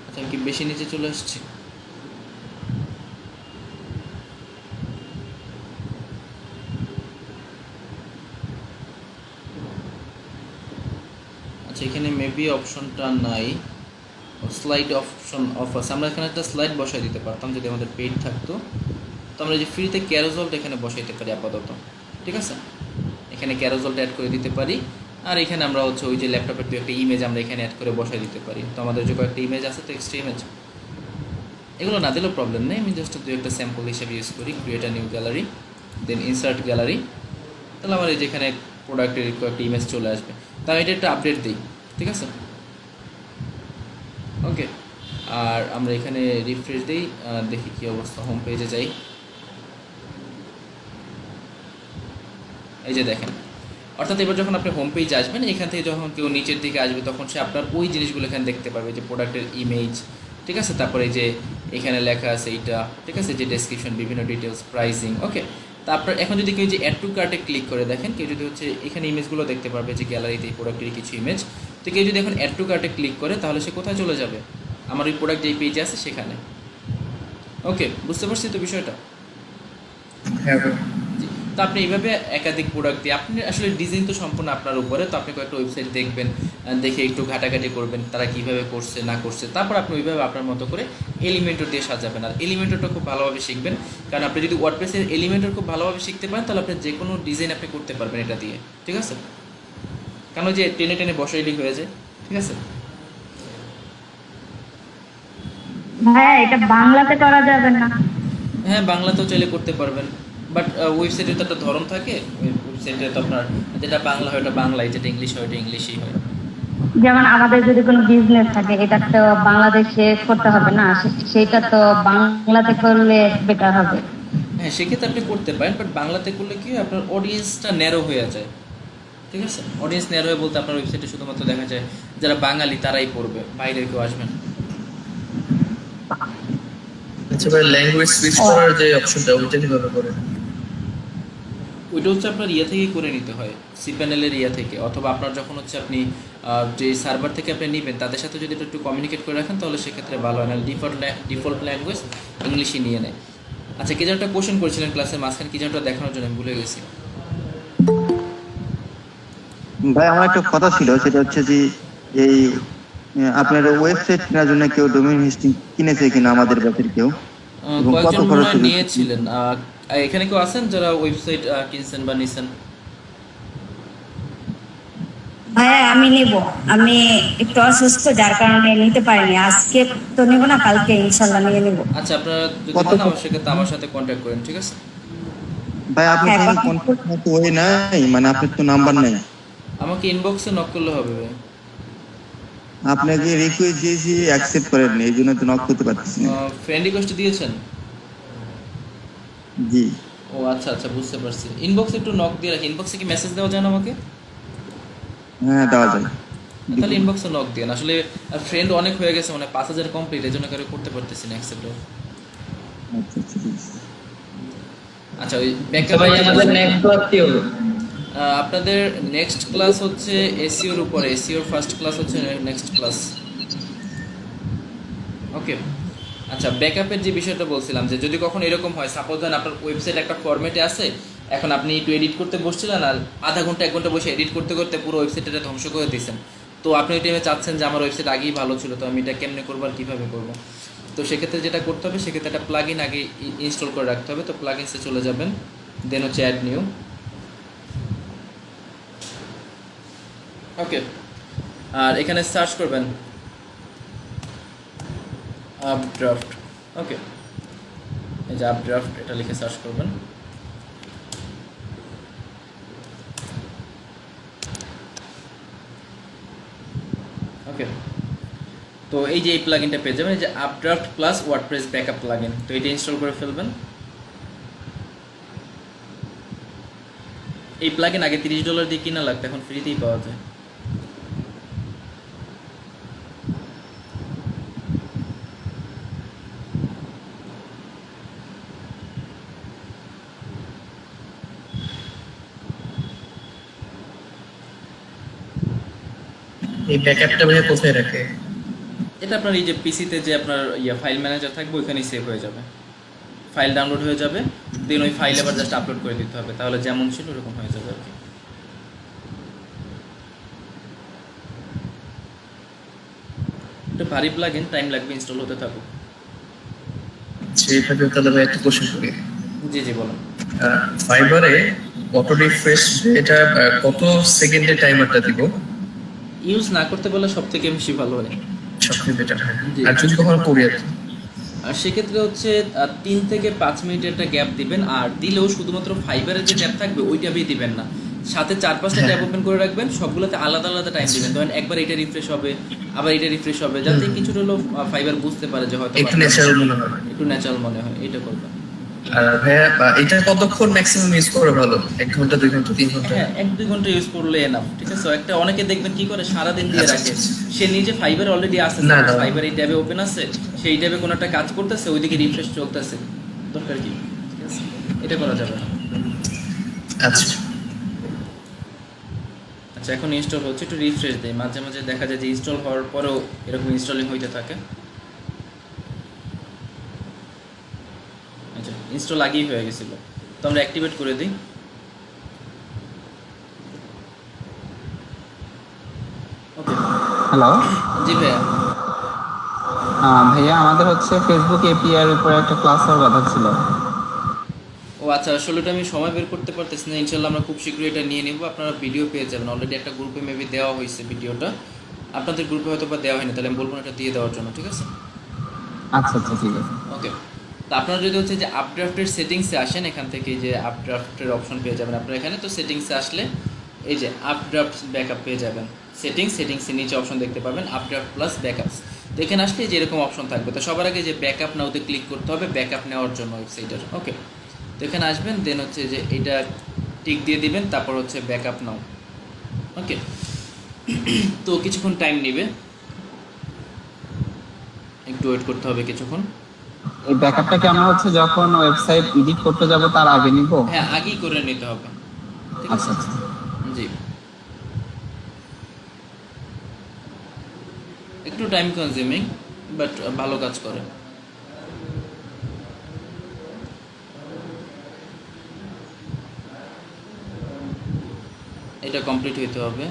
আচ্ছা, আমি কি বেশি নিচে চলে আসছি? আচ্ছা এখানে মেবি অপশনটা নাই, স্লাইড অপশন অফ আছে। আমরা এখানে একটা স্লাইড বসাই দিতে পারতাম যদি আমাদের পেইড থাকতো। তো আমরা যে ফ্রিতে ক্যারোজলটা এখানে বসাইতে পারি আপাতত, ঠিক আছে? এখানে ক্যারোজলটা অ্যাড করে দিতে পারি। আর এখানে আমরা হচ্ছে ওই যে ল্যাপটপের দু একটা ইমেজ আমরা এখানে অ্যাড করে বসাই দিতে পারি। তো আমাদের যে কয়েকটা ইমেজ আছে তো এক্সট্রা ইমেজ, এগুলো না দিলেও প্রবলেম নেই। আমি জাস্ট দু একটা স্যাম্পল হিসেবে ইউজ করি। Create a new gallery, then insert gallery. তাহলে আমার এই যেখানে প্রোডাক্টের কয়েকটা ইমেজ চলে আসবে। তো আমি এটা একটা আপডেট দিই, ঠিক আছে? ওকে, আর আমরা এখানে রিফ্রেশ দিই, দেখি কী অবস্থা। হোম পেজে যাই, এই যে দেখেন। অর্থাৎ এবার যখন আপনি হোম পেজে আসবেন, এখান থেকে যখন কেউ নিচের দিকে আসবে তখন সে আপনার ওই জিনিসগুলো এখানে দেখতে পারবে, যে প্রোডাক্টের ইমেজ, ঠিক আছে? তারপরে যে এখানে লেখা আছে এইটা, ঠিক আছে? যে ডেসক্রিপশন, বিভিন্ন ডিটেলস, প্রাইসিং। ওকে, তা আপনার এখন যদি কেউ যে অ্যাড টু কার্টে ক্লিক করে দেখেন, কেউ যদি হচ্ছে এখানে ইমেজগুলো দেখতে পারবে যে গ্যালারিতে এই প্রোডাক্টের কিছু ইমেজ। তো কেউ যদি এখন অ্যাড টু কার্টে ক্লিক করে তাহলে সে কোথায় চলে যাবে? আমার ওই প্রোডাক্ট যেই পেজে আছে সেখানে। ওকে, বুঝতে পারছি তো বিষয়টা? হ্যাঁ ভাই। জি। তো আপনি এইভাবে একাধিক প্রোডাক্ট দিয়ে, আপনি আসলে ডিজাইন তো সম্পূর্ণ আপনার উপরে। তো আপনি কয়েকটা ওয়েবসাইট দেখবেন, দেখে একটু ঘাটাঘাটি করবেন তারা কীভাবে করছে না করছে, তারপর আপনি ওইভাবে আপনার মতো করে এলিমেন্টর দিয়ে সাজাবেন। আর এলিমেন্টরটা খুব ভালোভাবে শিখবেন, কারণ আপনি যদি ওয়ার্ডপ্রেসের এলিমেন্টর খুব ভালোভাবে শিখতে পারেন তাহলে আপনি যে কোনো ডিজাইন আপনি করতে পারবেন এটা দিয়ে, ঠিক আছে? কেন যে টেনে টেনে বসাইলেই হয়ে যায়, ঠিক আছে? ভাইয়া এটা বাংলাতে করা যাবে না? হ্যাঁ, বাংলাতেও চাইলে করতে পারবেন, বাট ওয়েবসাইটে তো একটা ধরন থাকে। ওয়েবসাইটে তো আপনার যেটা বাংলা হয় ওটা বাংলায়, যেটা ইংলিশ হয় ওটা ইংলিশই হয়। যেমন আমাদের যদি কোনো বিজনেস থাকে, এটা তো বাংলাদেশে করতে হবে না, সেটা তো বাংলাতে করলে বেটার হবে। হ্যাঁ, সেক্ষেত্রে আপনি করতে পারেন, বাট বাংলাতে করলে কি হয়, আপনার অডিয়েন্সটা ন্যারো হয়ে যায়, ঠিক আছে? অডিয়েন্স ন্যারো হয়ে বলতে আপনার ওয়েবসাইটে শুধুমাত্র দেখা যায় যারা বাঙালি তারাই পড়বে, বাইরের কেউ আসবে না। আচ্ছা ভাই, ল্যাঙ্গুয়েজ সুইচ করার যে অপশনটা ওইটা কিভাবে করে? ওইটা হচ্ছে আপনার ইয়ে থেকেই করে নিতে হয়, সিপ্যানেলের ইয়ে থেকে, অথবা আপনার যখন হচ্ছে আপনি যে সার্ভার থেকে আপনি নেবেন তাদের সাথে যদি একটু কমিউনিকেট করে রাখেন তাহলে সেক্ষেত্রে ভালো হয়। না ডিফল্ট ল্যাঙ্গুয়েজ ইংলিশই নিয়ে নেয়। আচ্ছা, কি যেন একটা কোশ্চেন করেছিলেন ক্লাসের মাঝখানে, কি যেন একটা দেখানোর জন্য আমি ভুলে গেছি। ভাই আমার একটা কথা ছিল, সেটা হচ্ছে যে এই আপনার ওয়েবসাইট কেনার জন্য কেউ ডোমেইন হোস্টিং কিনেছে কিনা আমাদের ব্যাচের কেউ, এবং কত কয়েকজন মনে খরচ হয় হলো? নিয়েছিলেন। এখানে কেউ আছেন যারা ওয়েবসাইট কিনছেন বা নিছেন? ভাইয়া আমি নেব, আমি একটু অসুস্থ যার কারণে নিতে পারিনি। আজকে তো নেব না, কালকে ইনশাল্লাহ নিয়ে নেব। আচ্ছা, আপনারা যদি কত নেন আমার সেক্ষেত্রে আমার সাথে কন্ট্যাক্ট করেন, ঠিক আছে? ভাই আপনার হ্যাঁ, সঙ্গে কথা- কন্ট্যাক্ট মতো ওই নাই, মানে আপনার তো নাম্বার নাই। আমাকে ইনবক্সে নক করলে হবে ভাই। আপনাকে রিকোয়েস্ট দিয়েছি, অ্যাকসেপ্ট করেননি, এই জন্য তো নক করতে পারতেছি না। ফ্রেন্ড রিকোয়েস্ট দিয়েছেন? জি ও আচ্ছা আচ্ছা, বুঝতে পারছি। ইনবক্সে একটু নক দিয়ে রাখি। ইনবক্সে কি মেসেজ দেওয়া যায় না আমাকে? হ্যাঁ, দেওয়া যায়। তাহলে ইনবক্সে নক দেন। আসলে ফ্রেন্ড অনেক হয়ে গেছে, মানে 5000 কমপ্লিট, এই জন্য কারো করতে পারতেছি না অ্যাকসেপ্ট। আচ্ছা আচ্ছা, ঠিক আছে। আচ্ছা, ওই তো ভাই আমাদের নেক্সট ক্লাস কি হবে? আপনাদের নেক্সট ক্লাস হচ্ছে এসইওর উপরে। এসইওর ফার্স্ট ক্লাস হচ্ছে নেক্সট ক্লাস। ওকে, আচ্ছা, ব্যাকআপের যে বিষয়টা বলছিলাম, যে যদি কখন এরকম হয়, সাপোজ ধরেন আপনার ওয়েবসাইট একটা ফরম্যাটে আছে, এখন আপনি একটু এডিট করতে বসছিলেন আর আধা ঘন্টা 1 ঘন্টা বসে এডিট করতে করতে পুরো ওয়েবসাইটটা ধ্বংস করে দিয়েছেন। তো আপনি ওই টাইমে চাচ্ছেন যে আমার ওয়েবসাইট আগেই ভালো ছিল, তো আমি এটা কেমনে করবো আর কীভাবে করবো? তো সেক্ষেত্রে যেটা করতে হবে, সেক্ষেত্রে একটা প্লাগইন আগে ইনস্টল করে রাখতে হবে। তো প্লাগইনসে চলে যাবেন, দেন হচ্ছে অ্যাড নিউ। ওকে, আর এখানে সার্চ করবেন আপড্রাফট। ওকে, এই যে আপড্রাফট, এটা লিখে সার্চ করবেন। ওকে, তো এই যে এই প্লাগইনটা পেয়ে যাবেন, এই যে Updraft plus WordPress backup plugin. তো এটা ইনস্টল করে ফেলবেন। এই প্লাগইন আগে $30 দিয়ে কিনা লাগতো, এখন ফ্রিতেই পাওয়া যায়। এই ব্যাকআপটা মানে কোথায় রাখে? এটা আপনার এই যে পিসিতে যে আপনার ফাইল ম্যানেজার থাকবে ওইখানেই সেভ হয়ে যাবে, ফাইল ডাউনলোড হয়ে যাবে, দেন ওই ফাইল আবার জাস্ট আপলোড করে দিতে হবে, তাহলে যেমন ছিল ওরকম হয়ে যাবে আর কি। একটু ভারী প্লাগইন, টাইম লাগবে ইনস্টল হতে থাকুক। সেইভাবে তাহলে ভাই একটা কোশ্চেন করি, জি জি বলুন। ফাইবারে অটো রিফ্রেশ এটা কত সেকেন্ডের টাইমারটা দিব? ইউজ না করতে বলে সব থেকে বেশি ভালো হয়। সবচেয়ে বেটার হয়। জি। আর যদি কখনো করি আর কি, আর সেক্ষেত্রে হচ্ছে 3 থেকে 5 মিনিটের একটা গ্যাপ দিবেন, আর দিলেও শুধুমাত্র ফাইবারের যে ট্যাব থাকবে ওই ট্যাবেই দিবেন না, সাথে 4-5টা ট্যাব ওপেন করে রাখবেন, সবগুলোতে আলাদা আলাদা টাইম দিবেন। ধরেন একবার এটা রিফ্রেশ হবে, আবার এটা রিফ্রেশ হবে, যাতে কিছুটা হলো ফাইবার বুঝতে পারে যে হয়তো একটু ন্যাচারাল মনে হয়। একটু ন্যাচারাল মনে হয়, এটা করবেন। আর ভাইয়া এটা কতক্ষণ ম্যাক্সিমাম ইউজ করে ভালো? 1 ঘন্টা, 2 ঘন্টা, 3 ঘন্টা? হ্যাঁ, 1-2 ঘন্টা ইউজ করলে এনাফ, ঠিক আছে। একটা অনেকে দেখবেন কি করে সারাদিন দিয়ে রাখে, সে নিজে ফাইবার অলরেডি আছে, না, না। ফাইবার এই ট্যাবে ওপেন আছে, সেই ট্যাবে কোনো একটা কাজ করতেছে, ওইদিকে রিফ্রেশ চলতেছে, দরকার কি, ঠিক আছে, এটা করা যাবে না। আচ্ছা আচ্ছা, এখন ইনস্টল হচ্ছে, একটু রিফ্রেশ দেয়, মাঝে মাঝে দেখা যায় যে ইনস্টল হওয়ার পরেও এরকম ইনস্টলিং হইতে থাকে। আচ্ছা, ইনস্টল আগেই হয়ে গেছিল, তো আমরা অ্যাক্টিভেট করে দিই। ওকে, হ্যালো জি ভাইয়া। ভাইয়া, আমাদের হচ্ছে ফেসবুক এপিআই এর উপরে একটা ক্লাস হওয়ার কথা ছিল। ও আচ্ছা, আসলে এটা আমি সময় বের করতে পারতেছি না, ইনশাল্লাহ আমরা খুব শীঘ্রই এটা নিয়ে নেব। আপনারা ভিডিও পেয়ে যাবেন, অলরেডি একটা গ্রুপে মেবি দেওয়া হয়েছে ভিডিওটা, আপনাদের গ্রুপে হয়তো বা দেওয়া হয়নি, তাহলে আমি বলবো না এটা দিয়ে দেওয়ার জন্য, ঠিক আছে। আচ্ছা আচ্ছা, ঠিক আছে। ওকে, তো আপনারা যদি হচ্ছে যে আপড্রাফটের সেটিংসে আসেন, এখান থেকে এই যে আপড্রাফটের অপশন পেয়ে যাবেন আপনারা এখানে। তো সেটিংসে আসলে এই যে আপড্রাফট ব্যাকআপ পেয়ে যাবেন, সেটিংসের নিচে অপশন দেখতে পাবেন আপড্রাফট প্লাস ব্যাকআপস। তো এখানে আসলে যে এরকম অপশন থাকবে, তো সবার আগে যে ব্যাকআপ নাওতে ক্লিক করতে হবে ব্যাকআপ নেওয়ার জন্য ওয়েবসাইটের। ওকে, তো এখানে আসবেন, দেন হচ্ছে যে এটা টিক দিয়ে দিবেন, তারপর হচ্ছে ব্যাকআপ নাও। ওকে, তো কিছুক্ষণ টাইম নেবে, একটু ওয়েট করতে হবে কিছুক্ষণ। এই ব্যাকআপটা কি আমরা হচ্ছে যখন ওয়েবসাইট এডিট করতে যাব তার আগে নিব? হ্যাঁ, আগেই করে নিতে হবে, ঠিক আছে। আচ্ছা আচ্ছা। জি, একটু টাইম কনজিউমিং, বাট ভালো কাজ করে। এটা কমপ্লিট হইতে হবে।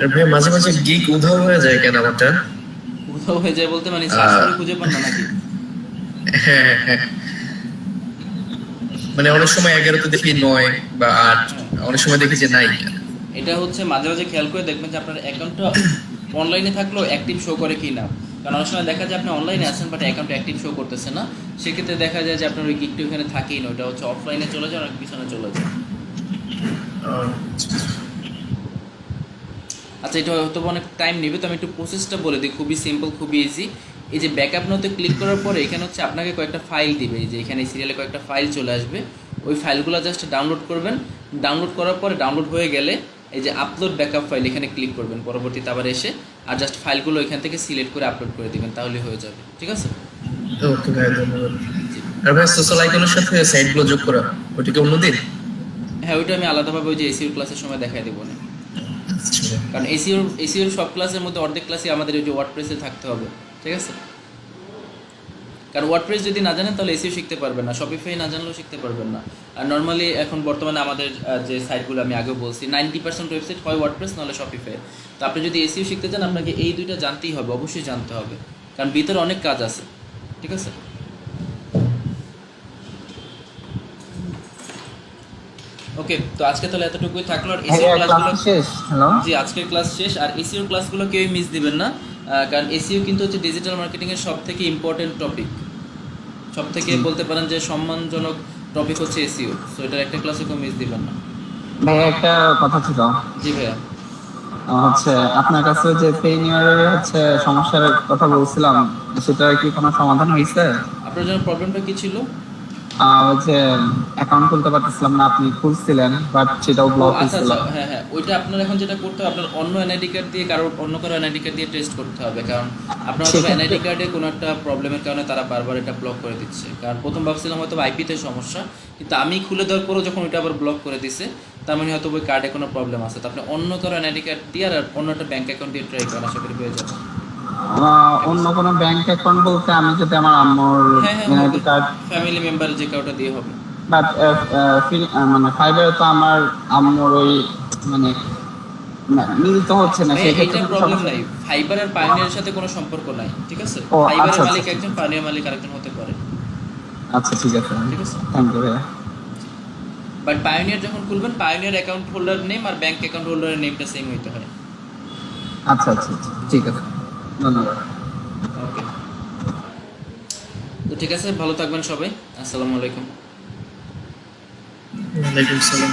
আর ভাই মাঝে মাঝে গিগ উধাও হয়ে যায় কেন আমারটা? কোথাও হয়ে যায় বলতে মানে সার্চ করে খুঁজে পান না নাকি? হ্যাঁ হ্যাঁ, মানে অনেক সময় 11 তে দেখি 9 বা 8, অনেক সময় দেখি যে নাই। এটা হচ্ছে মাঝে মাঝে খেয়াল করে দেখবেন যে আপনার অ্যাকাউন্টটা অনলাইনে থাকলেও অ্যাক্টিভ শো করে কি না। কারণ অনেক সময় দেখা যায় আপনি অনলাইনে আছেন বাট অ্যাকাউন্ট অ্যাক্টিভ শো করতেছে না, সেক্ষেত্রে দেখা যায় যে আপনার ওই গিগটা ওখানে থাকেই না, ওটা হচ্ছে অফলাইনে চলে যায়, অনেক পিছনে চলে যায়। আচ্ছা, এটা হয়তো অনেক টাইম নেবে, তো আমি একটু প্রসেসটা বলে দিই, খুবই সিম্পল, খুবই ইজি। এই যে ব্যাকআপ নোতে ক্লিক করার পরে এখানে হচ্ছে আপনাকে কয়েকটা ফাইল দিবে, এই যে এখানে সিরিয়ালে কয়েকটা ফাইল চলে আসবে, ওই ফাইলগুলো জাস্ট ডাউনলোড করবেন। ডাউনলোড করার পরে ডাউনলোড হয়ে গেলে এই যে আপলোড ব্যাকআপ ফাইল এখানে ক্লিক করবেন, পরবর্তীতে আবার এসে আর জাস্ট ফাইলগুলো এখান থেকে সিলেক্ট করে আপলোড করে দিবেন, তাহলে হয়ে যাবে, ঠিক আছে। ওকে ভাই, ধন্যবাদ। আর ভাই সোশ্যাল আইকনের সাথে সাইটগুলো যোগ করা, ওটা কি অন্যদিন? হ্যাঁ, ওইটা আমি আলাদাভাবে ওই যে এসিওর ক্লাসের সময় দেখাই দেবো না, কারণ এসিওর সব ক্লাসের মধ্যে অর্ধেক ক্লাসে আমাদের ওই যে ওয়ার্ডপ্রেসে থাকতে হবে, ঠিক আছে। কারণ ওয়ার্ডপ্রেস যদি না জানেন তাহলে এসিও শিখতে পারবেন না, শপিফাই না জানলেও শিখতে পারবেন না। আর নর্মালি এখন বর্তমানে আমাদের যে সাইটগুলো আমি আগেও বলছি 90% ওয়েবসাইট হয় ওয়ার্ডপ্রেস নাহলে শপিফাই। তো আপনি যদি এসিও শিখতে চান আপনাকে এই দুইটা জানতেই হবে, অবশ্যই জানতে হবে, কারণ ভিতরে অনেক কাজ আছে, ঠিক আছে। ওকে, তো আজকে তাহলে এতটুকুই থাকলো। আর এসিও ক্লাসগুলো শেষ। হ্যালো, জি, আজকের ক্লাস শেষ। আর এসিওর ক্লাসগুলো কেউই মিস দিবেন না, কারণ এসিও কিন্তু হচ্ছে ডিজিটাল মার্কেটিংয়ের সব থেকে ইম্পর্টেন্ট টপিক, সব থেকে বলতে পারেন যে সম্মানজনক টপিক হচ্ছে এসিও। সো এটার একটা ক্লাসে কেউ মিস দিবেন না। ভাইয়া একটা কথা ছিল। জি ভাইয়া। হচ্ছে আপনার কাছে যে পেনিয়ারের হচ্ছে সমস্যার কথা বলছিলাম, সেটা কি কোনো সমাধান হয়েছে? আপনার জন্য প্রবলেমটা কি ছিল? ওই যে অ্যাকাউন্ট খুলতে পারতেছিলাম না, আপনি খুলছিলেন বাট সেটাও ব্লক আচ্ছা হয়েছিল। আচ্ছা, হ্যাঁ হ্যাঁ, ওইটা আপনার এখন যেটা করতে হবে, আপনার অন্য এনআইডি কার্ড দিয়ে অন্য কারো এনআইডি কার্ড দিয়ে টেস্ট করতে হবে, কারণ আপনার হয়তো এনআইডি কার্ডে কোনো একটা প্রবলেমের কারণে তারা বারবার এটা ব্লক করে দিচ্ছে। কারণ প্রথম ভাবছিলাম হয়তো আইপিতে সমস্যা, কিন্তু আমি খুলে দেওয়ার পরও যখন ওইটা আবার ব্লক করে দিছে, তার মানে হয়তো ওই কার্ডে কোনো প্রবলেম আছে। তো আপনি অন্য কারো এনআইডি কার্ড দিয়ে আর অন্য একটা ব্যাঙ্ক অ্যাকাউন্ট দিয়ে ট্রাই করেন, আশা করি পেয়ে যাবেন। অন্য কোনো ব্যাংক অ্যাকাউন্ট বলতে আমি যদি আমার আম্মুর হ্যাঁ এনআইডি কার্ড, ফ্যামিলি মেম্বার যে কাউটা দিয়ে হবে। বাট মানে ফাইবারে তো আমার আম্মুর ওই মানে মিলিত হচ্ছে না, সেই ক্ষেত্রে এইটা কোনো প্রবলেম সমস্যা? নাই, ফাইবার আর পায়োনিয়ারের সাথে কোনো সম্পর্ক নাই, ঠিক আছে? ও, ফাইবারের আচ্ছা, মালিক আচ্ছা। একজন, পায়োনিয়ার মালিক আরেকজন হতে পারে, আচ্ছা ঠিক আছে, ঠিক আছে? থ্যাংক ইউ ভাইয়া। বাট পায়োনিয়ার যখন খুলবেন, পায়োনিয়ার অ্যাকাউন্ট হোল্ডার নেম আর ব্যাংক অ্যাকাউন্ট হোল্ডারের নেমটা সেম হইতে হয়। আচ্ছা আচ্ছা আচ্ছা, ঠিক আছে, ধন্যবাদ। ওকে, তো ঠিক আছে, ভালো থাকবেন সবাই, আসসালামু আলাইকুম। ওয়ালাইকুম সালাম।